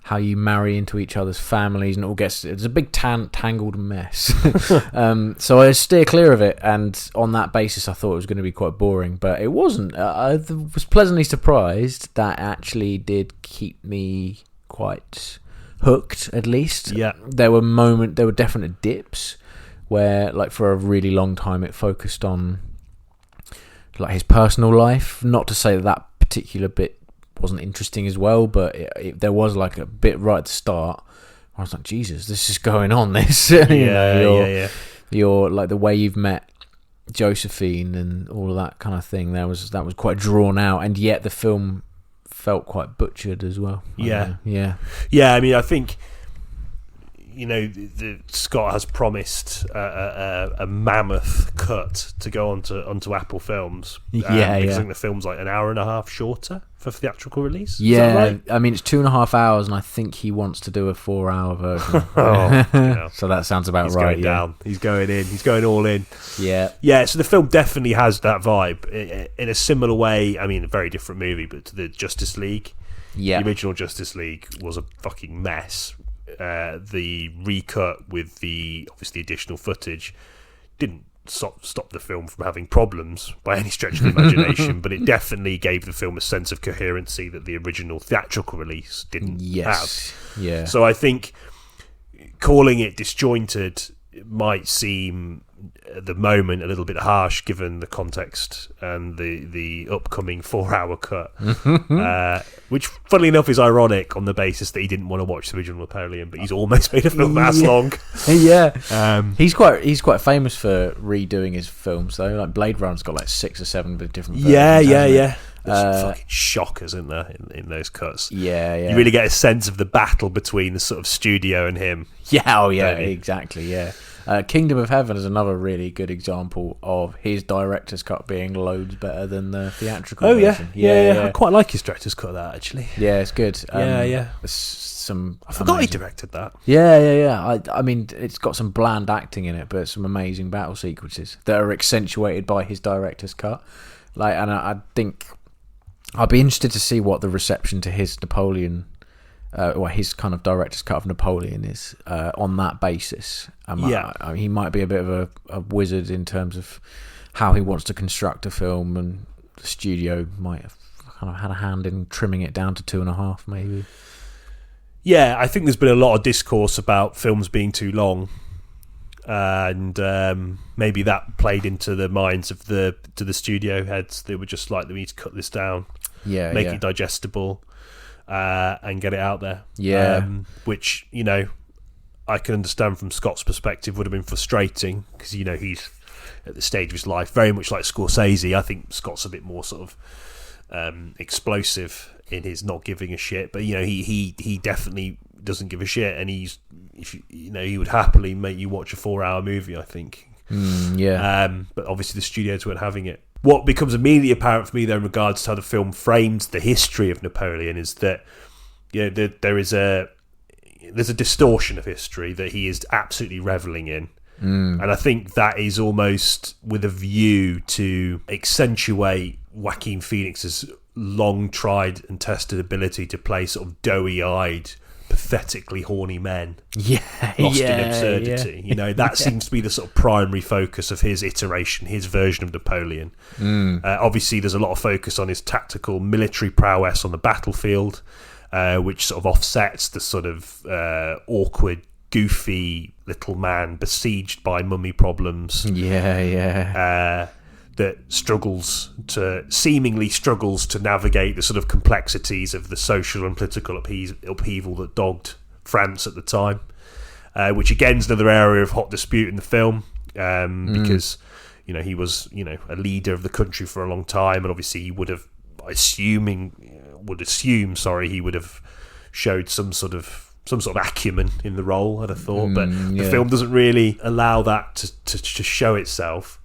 how you marry into each other's families, and it's a big tangled mess. So I steer clear of it, and on that basis I thought it was going to be quite boring, but it wasn't. I was pleasantly surprised. That actually did keep me quite hooked, at least. Yeah. There were definite dips where, like, for a really long time it focused on like his personal life. Not to say that particular bit wasn't interesting as well, but there was like a bit right at the start where I was like, Jesus, this is going on. You're like, the way you've met Josephine and all of that kind of thing. That was quite drawn out, and yet the film felt quite butchered as well. Yeah. Yeah. I mean, I think Scott has promised a mammoth cut to go onto Apple Films. Because I think the film's like an hour and a half shorter for theatrical release. Yeah, is that right? I mean, it's 2.5 hours, and I think he wants to do a 4-hour version. So that sounds about He's right. Going down. He's going in. He's going all in. Yeah. So the film definitely has that vibe in a similar way. I mean, a very different movie, but to the Justice League. Yeah. The original Justice League was a fucking mess. The recut with the obviously additional footage didn't stop the film from having problems by any stretch of the imagination, but it definitely gave the film a sense of coherency that the original theatrical release didn't have. Yeah. So I think calling it disjointed might seem at the moment a little bit harsh given the context and the upcoming 4-hour cut, which funnily enough is ironic on the basis that he didn't want to watch the original Napoleon, but he's almost made a film as long. He's quite famous for redoing his films though. Like Blade Runner's got like 6 or 7 different versions. There's some fucking shockers, isn't there, in those cuts? Yeah. You really get a sense of the battle between the sort of studio and him. Exactly. Yeah. Kingdom of Heaven is another really good example of his director's cut being loads better than the theatrical version. Yeah. I quite like his director's cut of that, actually. Yeah, it's good. I forgot he directed that. Yeah. I mean, it's got some bland acting in it, but some amazing battle sequences that are accentuated by his director's cut. And I think I'd be interested to see what the reception to his Napoleon, or his kind of director's cut of Napoleon is on that basis. He might be a bit of a wizard in terms of how he wants to construct a film, and the studio might have kind of had a hand in trimming it down to 2.5, maybe. Yeah, I think there's been a lot of discourse about films being too long, and maybe that played into the minds of the studio heads. They were just like, we need to cut this down, make it digestible, and get it out there. Which I can understand from Scott's perspective would have been frustrating, because he's at the stage of his life very much like Scorsese. I think Scott's a bit more sort of explosive in his not giving a shit, but he definitely doesn't give a shit, and he would happily make you watch a 4-hour movie, I think. But obviously the studios weren't having it. What becomes immediately apparent for me, though, in regards to how the film frames the history of Napoleon, is that there's a distortion of history that he is absolutely reveling in, And I think that is almost with a view to accentuate Joaquin Phoenix's long tried and tested ability to play sort of doughy-eyed, pathetically horny men lost in absurdity. You know, that seems to be the sort of primary focus of his iteration, his version of Napoleon. Obviously there's a lot of focus on his tactical military prowess on the battlefield, which sort of offsets the sort of awkward, goofy little man besieged by mummy problems. That seemingly struggles to navigate the sort of complexities of the social and political upheaval that dogged France at the time, which again is another area of hot dispute in the film, because he was a leader of the country for a long time, and obviously he would have he would have showed some sort of acumen in the role, I'd have thought, but the film doesn't really allow that to show itself.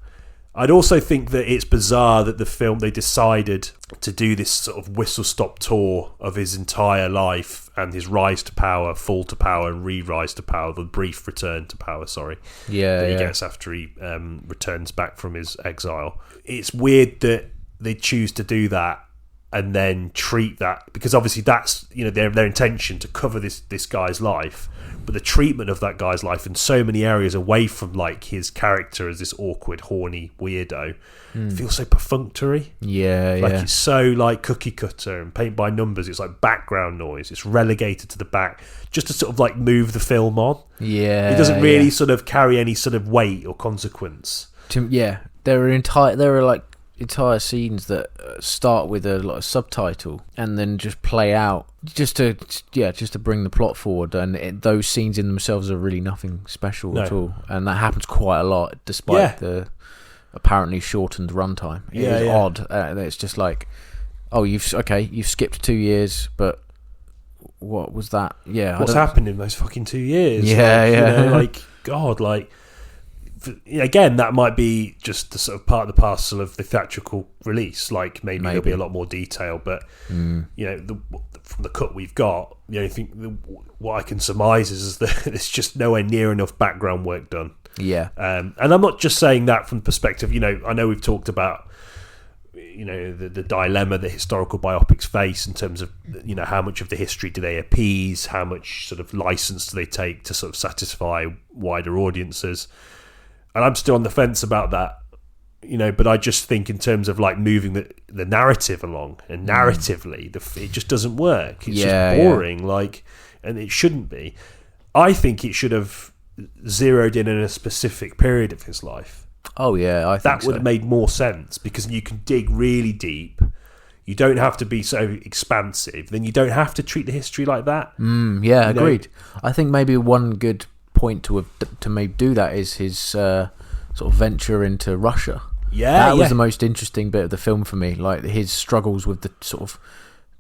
I'd also think that it's bizarre that they decided to do this sort of whistle-stop tour of his entire life and his rise to power, fall to power, and re-rise to power, the brief return to power, that he gets after he returns back from his exile. It's weird that they choose to do that and then treat that, because obviously that's their intention to cover this guy's life, but the treatment of that guy's life in so many areas away from like his character as this awkward, horny weirdo feels so perfunctory. It's so like cookie cutter and paint by numbers. It's like background noise. It's relegated to the back just to sort of like move the film on. It doesn't really sort of carry any sort of weight or consequence. There are like entire scenes that start with a subtitle and then just play out just to bring the plot forward, and those scenes in themselves are really nothing special at all, and that happens quite a lot despite the apparently shortened runtime. It is odd. It's just like, you've skipped 2 years, but what was that? What's happened in those fucking 2 years? Again, that might be just the sort of part of the parcel of the theatrical release. Like maybe there'll be a lot more detail, but from the cut we've got, the only thing what I can surmise is that there's just nowhere near enough background work done. And I'm not just saying that from the perspective. I know we've talked about the dilemma that historical biopics face in terms of how much of the history do they appease, how much sort of license do they take to sort of satisfy wider audiences. And I'm still on the fence about that, but I just think in terms of like moving the narrative along, and narratively, it just doesn't work. It's just boring, and it shouldn't be. I think it should have zeroed in on a specific period of his life. I think that would have made more sense, because you can dig really deep. You don't have to be so expansive. Then you don't have to treat the history like that. Agreed. I think maybe one good point to maybe do that is his sort of venture into Russia. That was the most interesting bit of the film for me, like his struggles with the sort of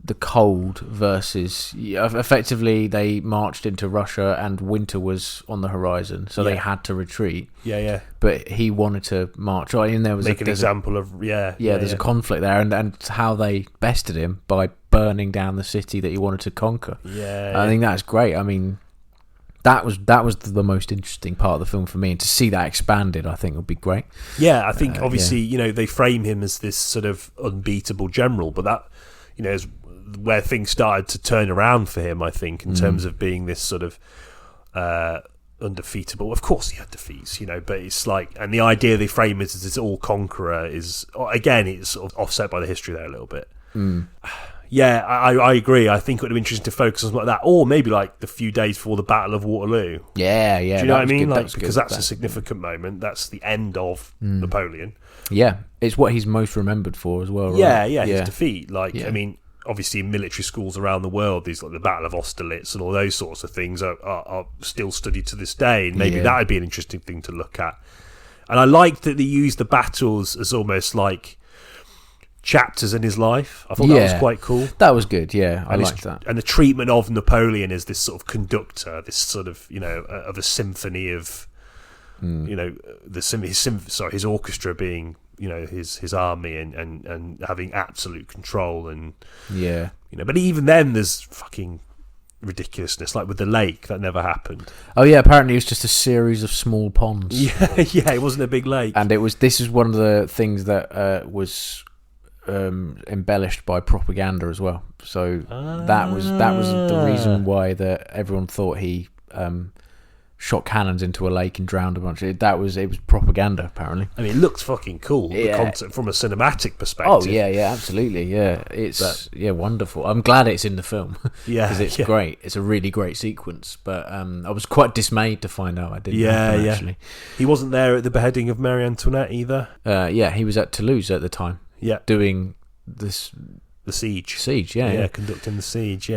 the cold versus effectively they marched into Russia and winter was on the horizon, so they had to retreat. But he wanted to march right, and there was an example of there's a conflict there, and how they bested him by burning down the city that he wanted to conquer. I think that's great. I mean, that was the most interesting part of the film for me, and to see that expanded, I think would be great. I think obviously they frame him as this sort of unbeatable general, but that is where things started to turn around for him, I think, in terms of being this sort of undefeatable. Of course he had defeats, but it's like, and the idea they frame it as this all conqueror is, again, it's sort of offset by the history there a little bit. I agree. I think it would have been interesting to focus on something like that, or maybe like the few days before the Battle of Waterloo. Do you know what I mean? Because that's a significant moment. That's the end of Napoleon. It's what he's most remembered for as well, right? His defeat. I mean, obviously in military schools around the world, these like the Battle of Austerlitz and all those sorts of things are still studied to this day, and maybe that would be an interesting thing to look at. And I like that they use the battles as almost like chapters in his life. I thought that was quite cool. That was good. I liked that. And the treatment of Napoleon as this sort of conductor, this sort of of a symphony of his orchestra being his army and having absolute control, and but even then there's fucking ridiculousness, like with the lake that never happened. Oh yeah, apparently it was just a series of small ponds. Yeah, it wasn't a big lake. And this is one of the things that was embellished by propaganda as well. So that was the reason why that everyone thought he shot cannons into a lake and drowned a bunch. It was propaganda, apparently. I mean, it looked fucking cool. The concept from a cinematic perspective. Oh yeah, absolutely, yeah. It's wonderful. I'm glad it's in the film. Yeah, because it's great. It's a really great sequence. But I was quite dismayed to find out I didn't. Actually, he wasn't there at the beheading of Marie Antoinette either. He was at Toulouse at the time. Yeah, doing the siege. Conducting the siege.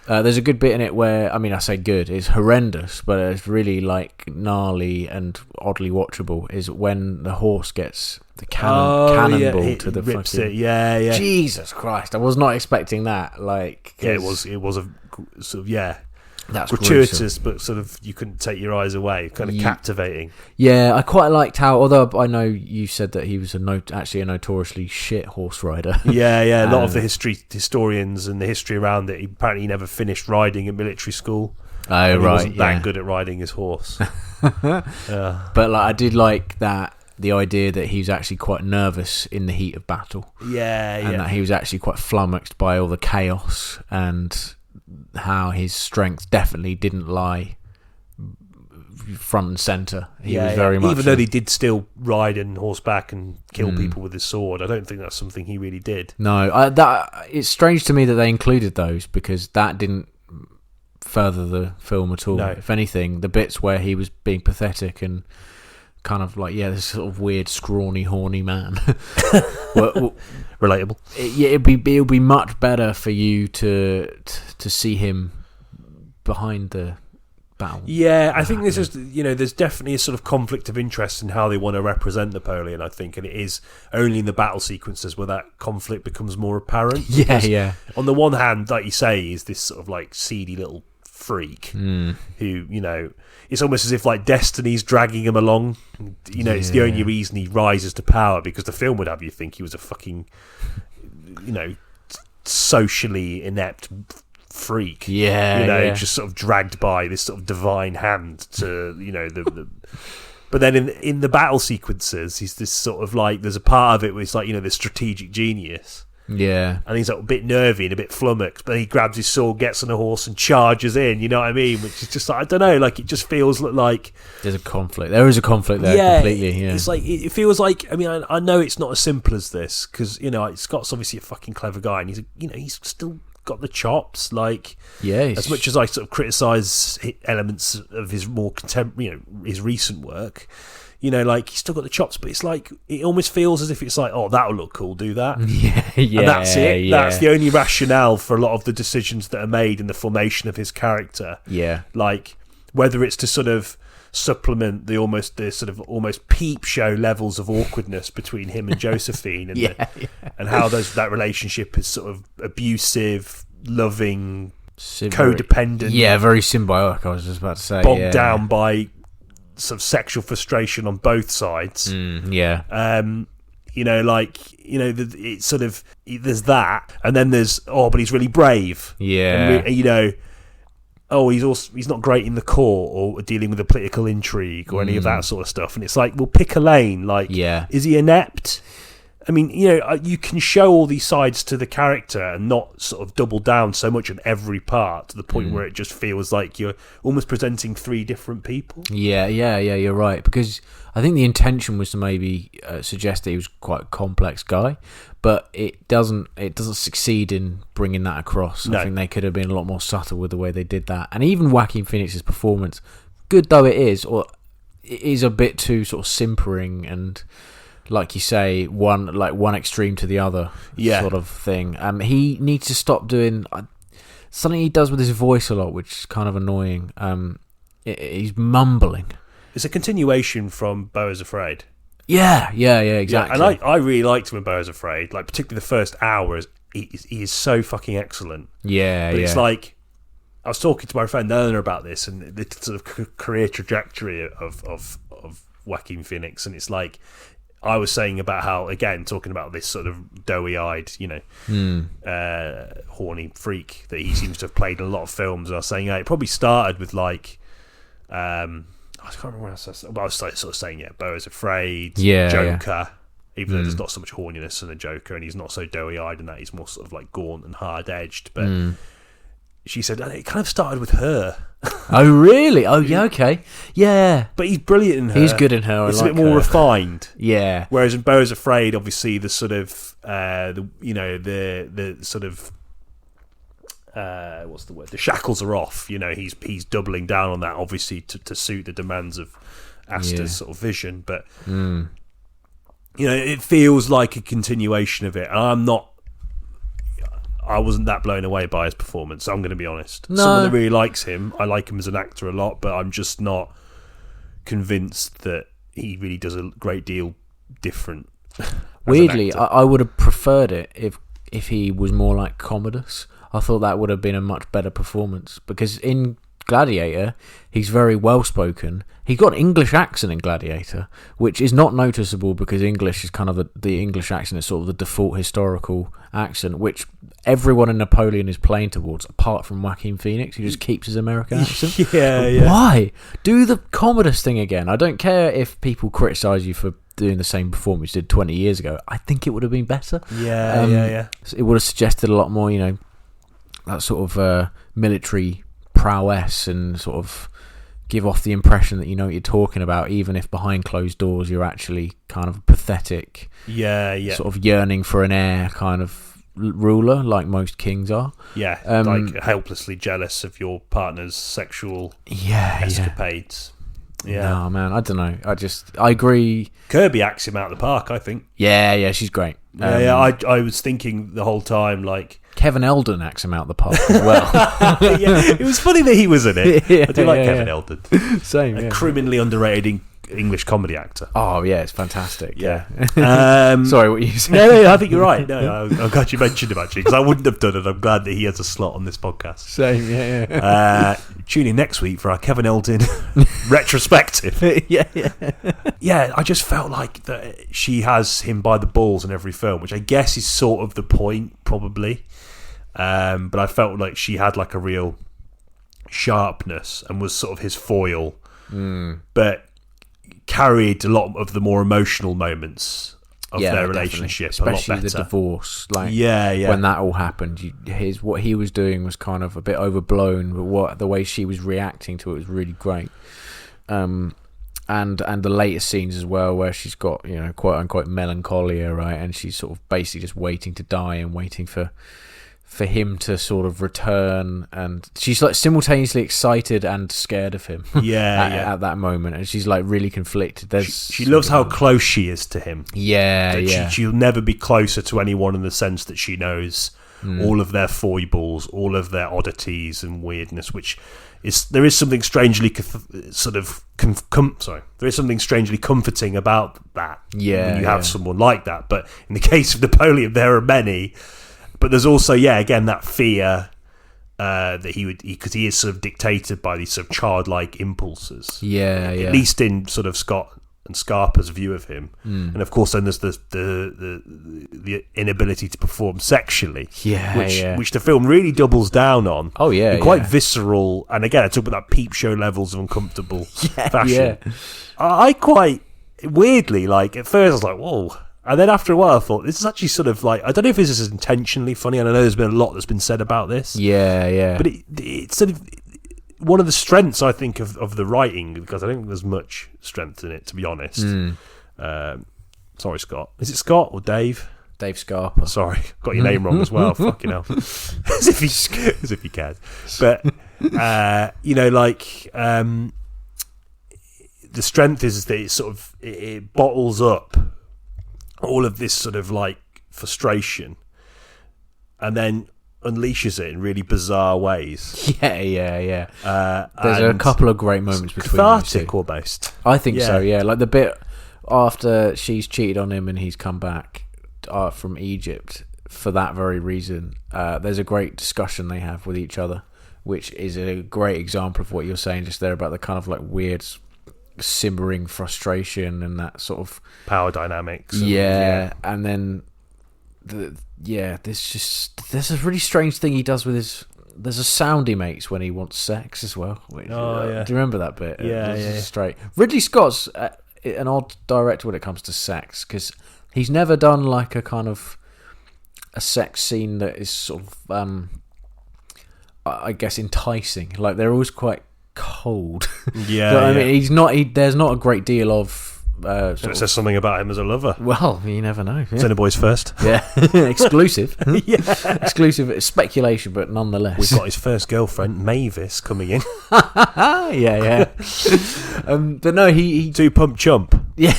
There's a good bit in it where, I mean, I say good, it's horrendous, but it's really like gnarly and oddly watchable, is when the horse gets the cannonball to the rips fucking... it. Jesus Christ, I was not expecting that. Like, it was a sort of, that's gratuitous, gruesome. but sort of you couldn't take your eyes away, kind of captivating. Yeah, I quite liked how, although I know you said that he was actually a notoriously shit horse rider. A lot of the historians and the history around it, apparently he never finished riding at military school. Oh, He right, wasn't that good at riding his horse. But like, I did like that, the idea that he was actually quite nervous in the heat of battle. And that he was actually quite flummoxed by all the chaos, and how his strength definitely didn't lie front and centre. He was very much... Even though he did still ride on horseback and kill people with his sword, I don't think that's something he really did. No, it's strange to me that they included those, because that didn't further the film at all. No. If anything, the bits where he was being pathetic and kind of like, this sort of weird, scrawny, horny man. Relatable. It'll be much better for you to see him behind the battle. Yeah, I think this is, there's definitely a sort of conflict of interest in how they want to represent Napoleon, I think, and it is only in the battle sequences where that conflict becomes more apparent. Yeah. On the one hand, like you say, he's this sort of like seedy little freak who, it's almost as if like destiny's dragging him along. It's the only reason he rises to power, because the film would have you think he was a fucking, socially inept freak. Just sort of dragged by this sort of divine hand to, But then in the battle sequences, he's this sort of like, there's a part of it where it's like, this strategic genius. Yeah. And he's like a bit nervy and a bit flummoxed, but he grabs his sword, gets on a horse and charges in, you know what I mean? Which is just like, I don't know, like it just feels like... There's a conflict. There is a conflict there, completely, yeah. It's like, it feels like, I mean, I know it's not as simple as this, because, Scott's obviously a fucking clever guy, and he's still got the chops, like... Yeah. As much as I sort of criticise elements of his more contemporary, his recent work... he's still got the chops, but it's like, it almost feels as if it's like, oh, that'll look cool, do that. Yeah. And that's it. Yeah. That's the only rationale for a lot of the decisions that are made in the formation of his character. Yeah. Like, whether it's to sort of supplement the sort of almost peep show levels of awkwardness between him and Josephine, and and how that relationship is sort of abusive, loving, codependent. Yeah, very symbiotic, I was just about to say. Bogged down by sort of sexual frustration on both sides. It's sort of, there's that, and then there's, but he's really brave. Yeah. He's not great in the court or dealing with a political intrigue or any of that sort of stuff. And it's like, well, pick a lane. Like, is he inept? I mean, you can show all these sides to the character and not sort of double down so much on every part to the point where it just feels like you're almost presenting three different people. Yeah, you're right. Because I think the intention was to maybe suggest that he was quite a complex guy, but it doesn't succeed in bringing that across. No. I think they could have been a lot more subtle with the way they did that. And even Joaquin Phoenix's performance, good though it is a bit too sort of simpering and, like you say, one extreme to the other, sort of thing. He needs to stop doing something he does with his voice a lot, which is kind of annoying. He's mumbling. It's a continuation from Beau is Afraid. Yeah, exactly. Yeah, and I really liked him in Beau is Afraid. Like, particularly the first hour, he is so fucking excellent. Yeah, but it's like, I was talking to my friend Eleanor about this and the sort of career trajectory of Joaquin Phoenix, and it's like, I was saying about how, again, talking about this sort of doughy-eyed, horny freak that he seems to have played in a lot of films. And I was saying, it probably started with like, I can't remember what I was saying. But I was sort of saying, Beau is Afraid, Joker. Even though there's not so much horniness in the Joker, and he's not so doughy-eyed in that, he's more sort of like gaunt and hard-edged. But she said it kind of started with her. Oh, really? Oh, yeah, okay. Yeah. But he's brilliant in her. He's good in her. It's a bit more refined. Yeah. Whereas in Beau's Afraid, obviously, the sort of, the sort of, what's the word? The shackles are off. He's doubling down on that, obviously, to suit the demands of Asta's sort of vision. But, it feels like a continuation of it. And I wasn't that blown away by his performance, I'm going to be honest. No. Someone that really likes him, I like him as an actor a lot, but I'm just not convinced that he really does a great deal different. Weirdly, I would have preferred it if he was more like Commodus. I thought that would have been a much better performance, because in Gladiator, he's very well spoken. He got an English accent in Gladiator, which is not noticeable because English is kind of the English accent is sort of the default historical accent, which everyone in Napoleon is playing towards, apart from Joaquin Phoenix, who just keeps his American accent. Yeah. Why? Do the Commodus thing again. I don't care if people criticise you for doing the same performance you did 20 years ago. I think it would have been better. Yeah. It would have suggested a lot more, that sort of military prowess, and sort of give off the impression that you know what you're talking about, even if behind closed doors you're actually kind of pathetic, sort of yearning for an heir kind of ruler, like most kings are. Like helplessly jealous of your partner's sexual escapades. No, man, I don't know. I agree. Kirby acts him out of the park, I think. Yeah, she's great. I was thinking the whole time, like, Kevin Eldon acts him out the park as well. It was funny that he was in it. I do like Kevin Eldon. Same, a criminally underrated English comedy actor. Oh yeah, it's fantastic. Yeah. Sorry, what you said? No, I think you're right. No, I'm glad you mentioned him actually, because I wouldn't have done it. I'm glad that he has a slot on this podcast. Same, yeah. Tune in next week for our Kevin Eldon retrospective. Yeah. I just felt like that she has him by the balls in every film, which I guess is sort of the point, probably. But I felt like she had like a real sharpness and was sort of his foil, but carried a lot of the more emotional moments of their relationship, especially a lot better. The divorce, like yeah. when that all happened, what he was doing was kind of a bit overblown, but the way she was reacting to it was really great. And the later scenes as well, where she's got quote unquote melancholia, right, and she's sort of basically just waiting to die and waiting for him to sort of return, and she's like simultaneously excited and scared of him. At that moment, and she's like really conflicted. She loves how close she is to him. She'll never be closer to anyone in the sense that she knows all of their foibles, all of their oddities and weirdness, which is there is something strangely there is something strangely comforting about that. When you have someone like that. But in the case of Napoleon, there are many. But there's also, again, that fear that because he is sort of dictated by these sort of childlike impulses. At least in sort of Scott and Scarpa's view of him. And of course, then there's the inability to perform sexually, which the film really doubles down on. Quite visceral. And again, I talk about that peep show levels of uncomfortable fashion. I quite weirdly, like at first, I was like, whoa. And then after a while, I thought, this is actually sort of like, I don't know if this is intentionally funny, and I know there's been a lot that's been said about this. But it's sort of one of the strengths, I think, of the writing, because I don't think there's much strength in it, to be honest. Sorry, Scott. Is it Scott or Dave? Dave Scarpa. Sorry, got your name wrong as well. Fucking hell. as if he cared. But, the strength is that it sort of, it bottles up all of this sort of like frustration and then unleashes it in really bizarre ways. There's a couple of great moments between cathartic almost. I think so, like the bit after she's cheated on him and he's come back from Egypt for that very reason. There's a great discussion they have with each other, which is a great example of what you're saying just there about the kind of like weird simmering frustration and that sort of power dynamics. And then there's a really strange thing he does with his. There's a sound he makes when he wants sex as well. Which, do you remember that bit? Straight. Ridley Scott's an odd director when it comes to sex, because he's never done like a kind of a sex scene that is sort of, I guess, enticing. Like they're always quite cold. Yeah, I mean, there's not a great deal of. It says something about him as a lover. Well, you never know. Yeah. Cineboys first. Yeah, exclusive. Exclusive speculation, but nonetheless, we've got his first girlfriend, Mavis, coming in. But no, he Two pump chump. Yeah.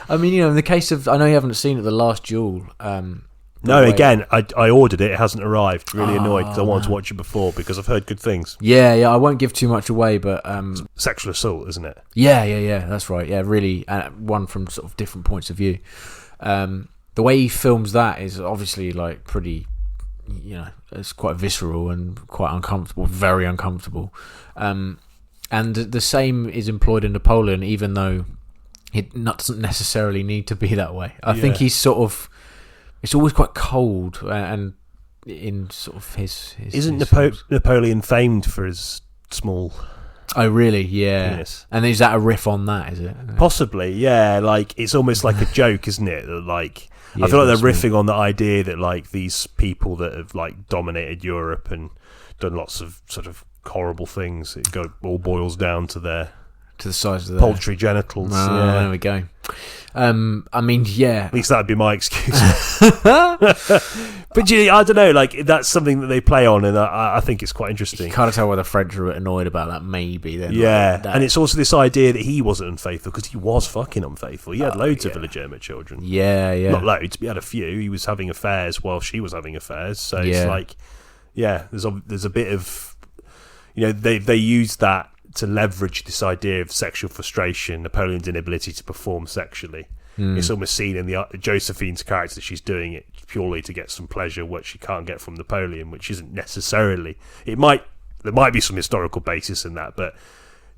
I mean, in the case of, I know you haven't seen it, The Last Duel. Again, I ordered it. It hasn't arrived. Really annoyed because I wanted to watch it before because I've heard good things. Yeah. I won't give too much away, but Sexual assault, isn't it? Yeah. That's right. Yeah, really, one from sort of different points of view. The way he films that is obviously like pretty, it's quite visceral and quite uncomfortable, very uncomfortable. And the same is employed in Napoleon, even though it doesn't necessarily need to be that way. I think he's sort of. It's always quite cold, and in sort of his Isn't his Napoleon famed for his small? Oh, really? Yeah. Yes. And is that a riff on that? Is it? Possibly, yeah. Like it's almost like a joke, isn't it? That, like I feel like they're riffing on the idea that like these people that have like dominated Europe and done lots of sort of horrible things. It all boils down to the size of the poultry genitals. There we go. I mean, yeah. At least that'd be my excuse. But I don't know. Like that's something that they play on, and I think it's quite interesting. You can't tell why the French are annoyed about that. Maybe then. Yeah, and it's also this idea that he wasn't unfaithful because he was fucking unfaithful. He had loads of illegitimate children. Yeah. Not loads, but he had a few. He was having affairs while she was having affairs. So it's like, there's a bit of, they use that to leverage this idea of sexual frustration, Napoleon's inability to perform sexually. It's almost seen in the Josephine's character that she's doing it purely to get some pleasure, what she can't get from Napoleon, which isn't necessarily. There might be some historical basis in that, but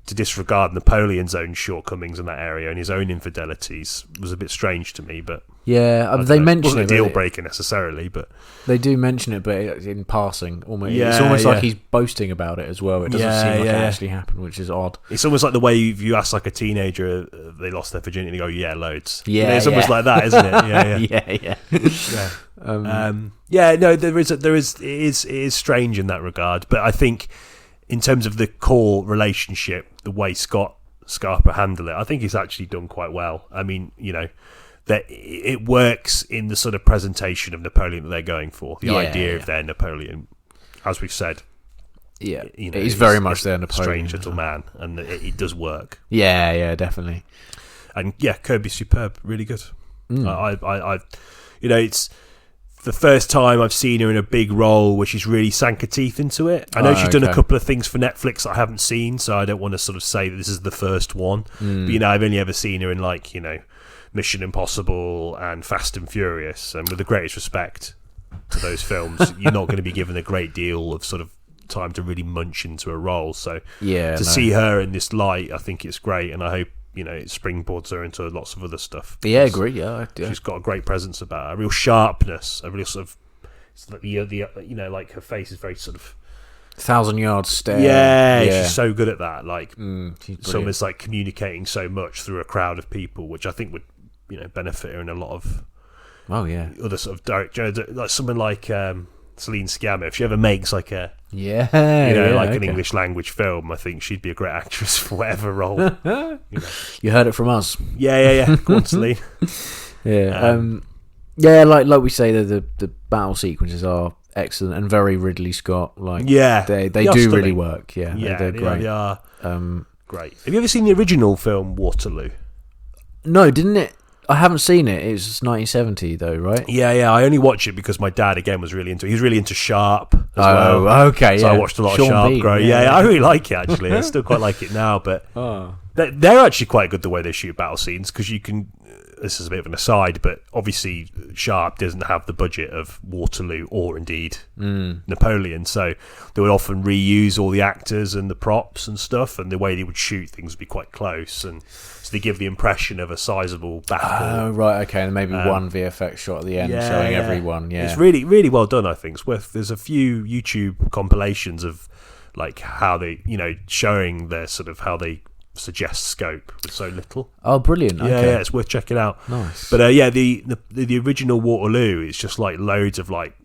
to disregard Napoleon's own shortcomings in that area and his own infidelities was a bit strange to me. But they mention it. Wasn't a deal breaker necessarily, but they do mention it, but in passing. Almost, it's almost like he's boasting about it as well. It doesn't seem like it actually happened, which is odd. It's almost like the way you ask like a teenager they lost their virginity, and they go, "Yeah, loads." Yeah, it's almost like that, isn't it? It is strange in that regard, but I think in terms of the core relationship, the way Scarpa handle it, I think he's actually done quite well. I mean, that it works in the sort of presentation of Napoleon that they're going for. The idea of their Napoleon, as we've said. Yeah, he's very much their Napoleon. Strange little man, and it does work. Yeah, definitely. And Kirby's superb, really good. I it's the first time I've seen her in a big role where she's really sank her teeth into it. I know she's done a couple of things for Netflix that I haven't seen, so I don't want to sort of say that this is the first one. But I've only ever seen her in like Mission Impossible and Fast and Furious, and with the greatest respect to those films, you're not going to be given a great deal of sort of time to really munch into a role. So see her in this light, I think it's great, and I hope it springboards her into lots of other stuff. Yeah, I agree. Yeah, she's got a great presence about her, a real sharpness, a real sort of like her face is very sort of 1,000-yard stare. Yeah, she's so good at that. Like it's almost like communicating so much through a crowd of people, which I think would benefit her in a lot of other sort of direct, like someone like Celine Sciamma. If she ever makes like a an English language film, I think she'd be a great actress for whatever role. You heard it from us. Yeah. Go on, Celine. Like we say, the battle sequences are excellent and very Ridley Scott. Like they do really work. They're great. They are great. Have you ever seen the original film Waterloo? No, didn't it? I haven't seen it. It's 1970 though, right? Yeah. I only watched it because my dad again was really into. He was really into Sharp as well. Okay. So I watched a lot of Sharp growing. Yeah, I really like it actually. I still quite like it now, but they're actually quite good the way they shoot battle scenes because you can. this is a bit of an aside, but obviously Sharp doesn't have the budget of Waterloo or indeed Napoleon, so they would often reuse all the actors and the props and stuff, and the way they would shoot things would be quite close, and so they give the impression of a sizable battle. Oh, right, okay, and maybe one VFX shot at the end showing everyone. Yeah, it's really, really well done. I think it's worth. There's a few YouTube compilations of like how they, showing their sort of how they suggest scope with so little. Oh, brilliant! Okay. Yeah, it's worth checking out. Nice. But the original Waterloo, it's just like loads of like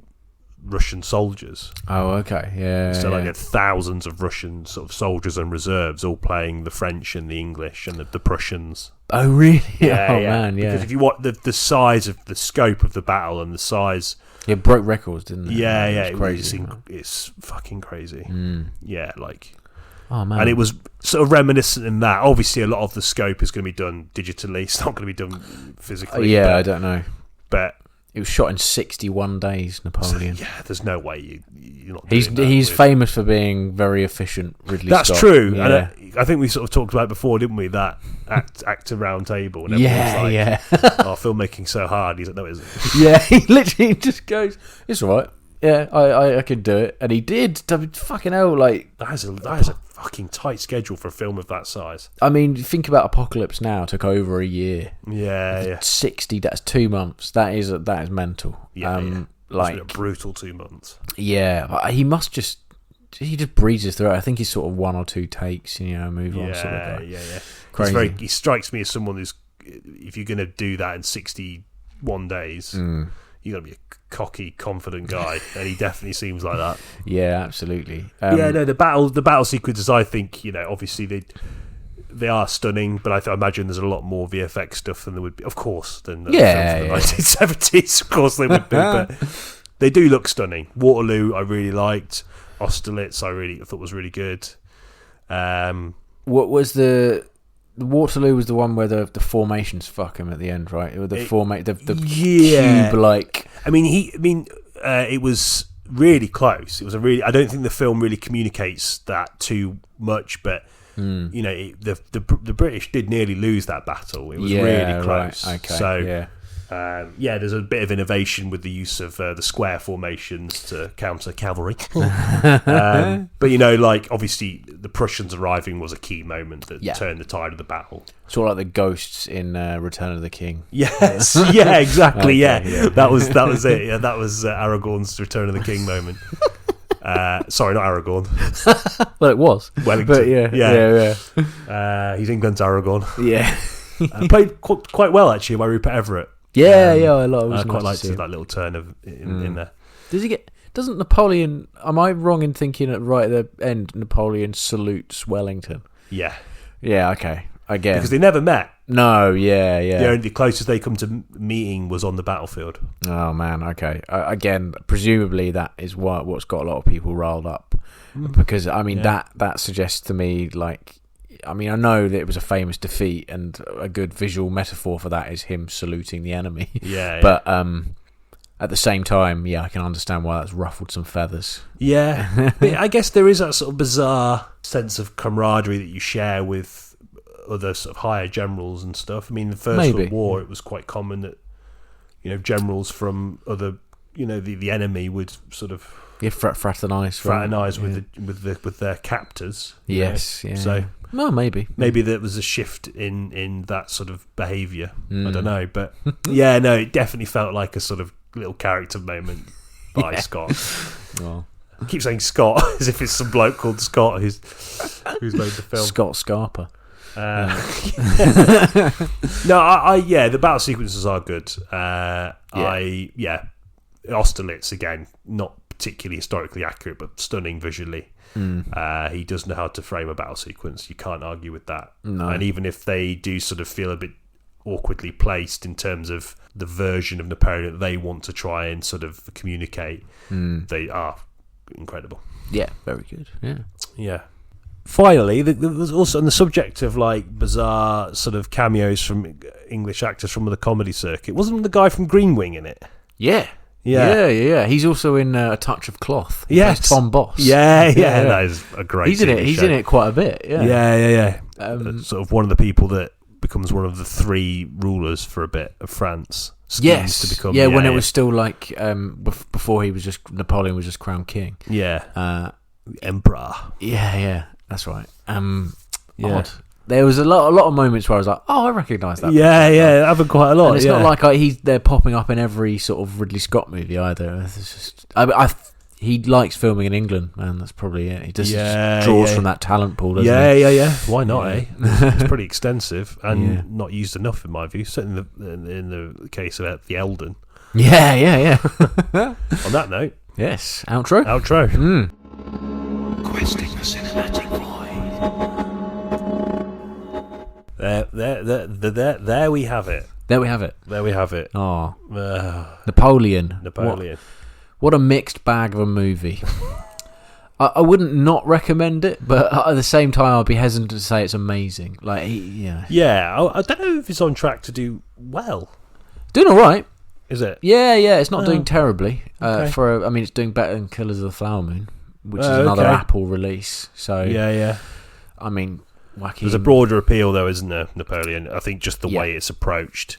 Russian soldiers. Oh, okay, yeah. So like thousands of Russian sort of soldiers and reserves all playing the French and the English and the Prussians. Oh, really? Yeah, man, yeah. Because if you want the size of the scope of the battle and the size. It broke records, didn't it? Yeah, It's crazy. It's fucking crazy. Yeah, like. Oh, man. And it was sort of reminiscent in that. Obviously, a lot of the scope is going to be done digitally. It's not going to be done physically. Yeah, I don't know. But it was shot in 61 days, Napoleon. Yeah, there's no way you're not doing that. He's famous for being very efficient, Ridley Scott. That's true. Yeah. And I think we sort of talked about it before, didn't we? That actor round table. And Yeah. Oh, filmmaking's so hard. He's like, no, it isn't. Yeah, he literally just goes, it's all right. Yeah, I can do it. And he did. Fucking hell, like... That is a fucking tight schedule for a film of that size. I mean, think about Apocalypse Now. It took over a year. Yeah. 60, that's 2 months. That is mental. Yeah. Like a brutal 2 months. Yeah, he must just... He just breezes through it. I think he's sort of 1 or 2 takes, move on. Sort of guy. Yeah. Crazy. He strikes me as someone who's... If you're going to do that in 61 days... You got to be a cocky, confident guy, and he definitely seems like that. Yeah, absolutely. The battle sequences, I think, obviously they are stunning, but I imagine there's a lot more VFX stuff than there would be, of course, than the 1970s. Of course, they would be, but they do look stunning. Waterloo, I really liked. Austerlitz, I thought was really good. What was the Waterloo was the one where the formations fuck him at the end, right? The cube like. I mean, it was really close. It was I don't think the film really communicates that too much, but the British did nearly lose that battle. It was really close. Right. Okay. So there's a bit of innovation with the use of the square formations to counter cavalry. But obviously the Prussians arriving was a key moment that turned the tide of the battle. Sort of like the ghosts in Return of the King. Yes, yeah, exactly. Yeah, that was it. Yeah, that was Aragorn's Return of the King moment. Sorry, not Aragorn. Well, it was Wellington. But yeah. He's England's Aragorn. Yeah. Played quite well actually by Rupert Everett. Yeah, I love it. I quite liked that little turn in there. Doesn't Napoleon? Am I wrong in thinking at right at the end Napoleon salutes Wellington? Yeah. Yeah. Okay. Again, because they never met. No. Yeah. The closest they come to meeting was on the battlefield. Oh man. Okay. Again, presumably that is what's got a lot of people riled up, because I mean that suggests to me like. I mean, I know that it was a famous defeat, and a good visual metaphor for that is him saluting the enemy. Yeah. But at the same time, I can understand why that's ruffled some feathers. Yeah. I guess there is that sort of bizarre sense of camaraderie that you share with other sort of higher generals and stuff. I mean, the First World War, it was quite common that, generals from other, the enemy would sort of... Yeah, fraternise with their captors. Yes, yeah. So... No, maybe there was a shift in that sort of behaviour. I don't know, but it definitely felt like a sort of little character moment by Scott. Well, I keep saying Scott as if it's some bloke called Scott who's made the film. Scott Scarpa. The battle sequences are good. Austerlitz again, not particularly historically accurate, but stunning visually. He does know how to frame a battle sequence. You can't argue with that. No. And even if they do sort of feel a bit awkwardly placed in terms of the version of Napoleon that they want to try and sort of communicate, they are incredible. Yeah, very good. Yeah. Finally, there was also on the subject of like bizarre sort of cameos from English actors from the comedy circuit. Wasn't the guy from Green Wing in it? Yeah. He's also in A Touch of Cloth. Yes, Tom Boss. Yeah. That is a great. He's in it. He's in it quite a bit. Yeah. Sort of one of the people that becomes one of the three rulers for a bit of France. Schemes to become, when it was still like before Napoleon was just crowned king. Emperor. Yeah, that's right. Odd. There was a lot of moments where I was like, oh, I recognise that. Yeah, it happened quite a lot. And it's not like they're popping up in every sort of Ridley Scott movie either. It's just, he likes filming in England, man. That's probably it. He just draws from that talent pool, doesn't he? Yeah. Why not, eh? It's pretty extensive and not used enough, in my view. Certainly in the case of The Eldon. Yeah. On that note. Yes. Outro. Questing the cinematic void. There we have it. There we have it. Oh, Napoleon. What a mixed bag of a movie. I wouldn't not recommend it, but at the same time, I'd be hesitant to say it's amazing. Like, yeah. I don't know if it's on track to do well. Doing all right. Is it? Yeah. It's not doing terribly. Okay. It's doing better than Killers of the Flower Moon, which is another Apple release. So yeah. I mean, wacky. There's a broader appeal, though, isn't there, Napoleon? I think just the way it's approached.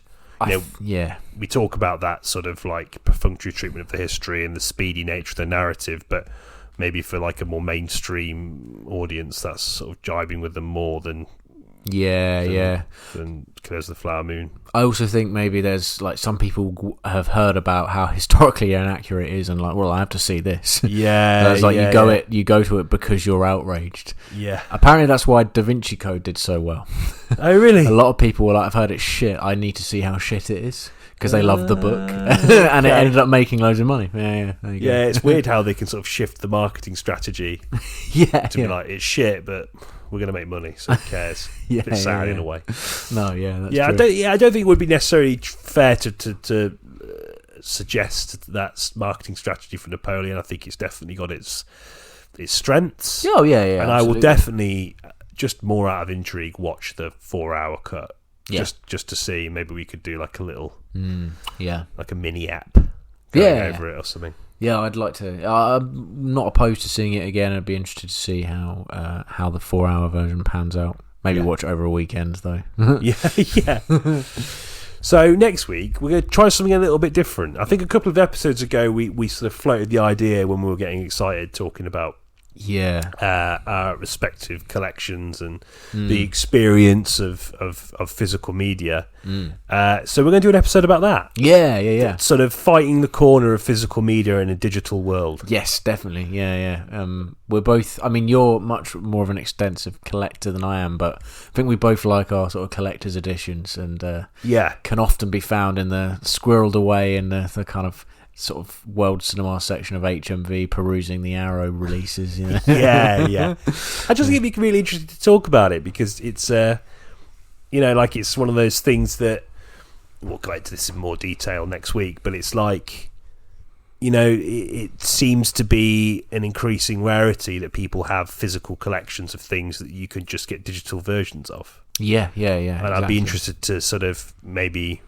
We talk about that sort of like perfunctory treatment of the history and the speedy nature of the narrative, but maybe for like a more mainstream audience, that's sort of jibing with them more than than Killers of the Flower Moon. I also think maybe there's like some people have heard about how historically inaccurate it is, and like, well, I have to see this. Yeah, you go to it because you're outraged. Yeah, apparently that's why Da Vinci Code did so well. Oh, really? A lot of people were like, I've heard it's shit. I need to see how shit it is. Because they loved the book, and it ended up making loads of money. Yeah. There you go. It's weird how they can sort of shift the marketing strategy. To be like, it's shit, but we're going to make money, so who cares? It's sad in a way. No, that's true. I don't think it would be necessarily fair to suggest that's marketing strategy for Napoleon. I think it's definitely got its strengths. Oh yeah. And absolutely. I will definitely, just more out of intrigue, watch the 4-hour cut. Yeah. Just to see, maybe we could do like a little, like a mini app going over it or something. Yeah, I'd like to. I'm not opposed to seeing it again. I'd be interested to see how the 4-hour version pans out. Maybe watch it over a weekend though. Yeah. So next week we're going to try something a little bit different. I think a couple of episodes ago we sort of floated the idea when we were getting excited talking about our respective collections and the experience of physical media. So we're going to do an episode about that. Yeah. Sort of fighting the corner of physical media in a digital world. Yes, definitely. Yeah. We're both. I mean, you're much more of an extensive collector than I am, but I think we both like our sort of collector's editions, and can often be found in the squirreled away in the kind of sort of world cinema section of HMV, perusing the Arrow releases. Yeah. I just think it'd be really interesting to talk about it because it's like it's one of those things that we'll go into this in more detail next week, but it's like, it seems to be an increasing rarity that people have physical collections of things that you can just get digital versions of. Yeah. And exactly. I'd be interested to sort of maybe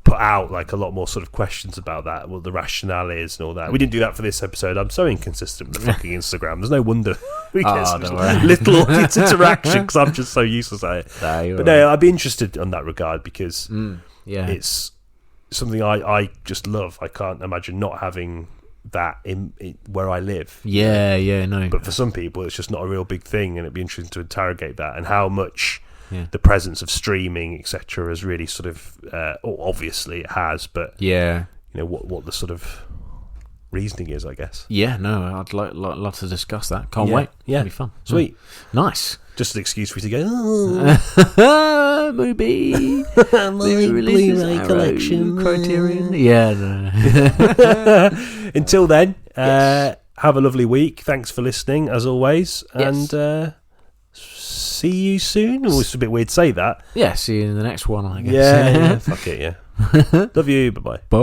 put out like a lot more sort of questions about that, what the rationale is and all that. We didn't do that for this episode. I'm so inconsistent with the fucking Instagram. There's no wonder we get little audience interaction because I'm just so useless at it. No, I'd be interested on that regard because it's something I just love. I can't imagine not having that in where I live. No. But for some people, it's just not a real big thing, and it'd be interesting to interrogate that and how much the presence of streaming, etc., has really sort of, obviously it has, but what the sort of reasoning is, I guess. Yeah, no, I'd love to discuss that. Can't wait. Yeah, it'll be fun. Sweet, nice. Just an excuse for you to go. Movie Blu-ray collection Criterion. Yeah. No. Until then, have a lovely week. Thanks for listening, as always, and. See you soon. Oh, it's a bit weird to say that. Yeah, see you in the next one, I guess. Yeah. Fuck it, yeah. Love you. Bye-bye. Bye.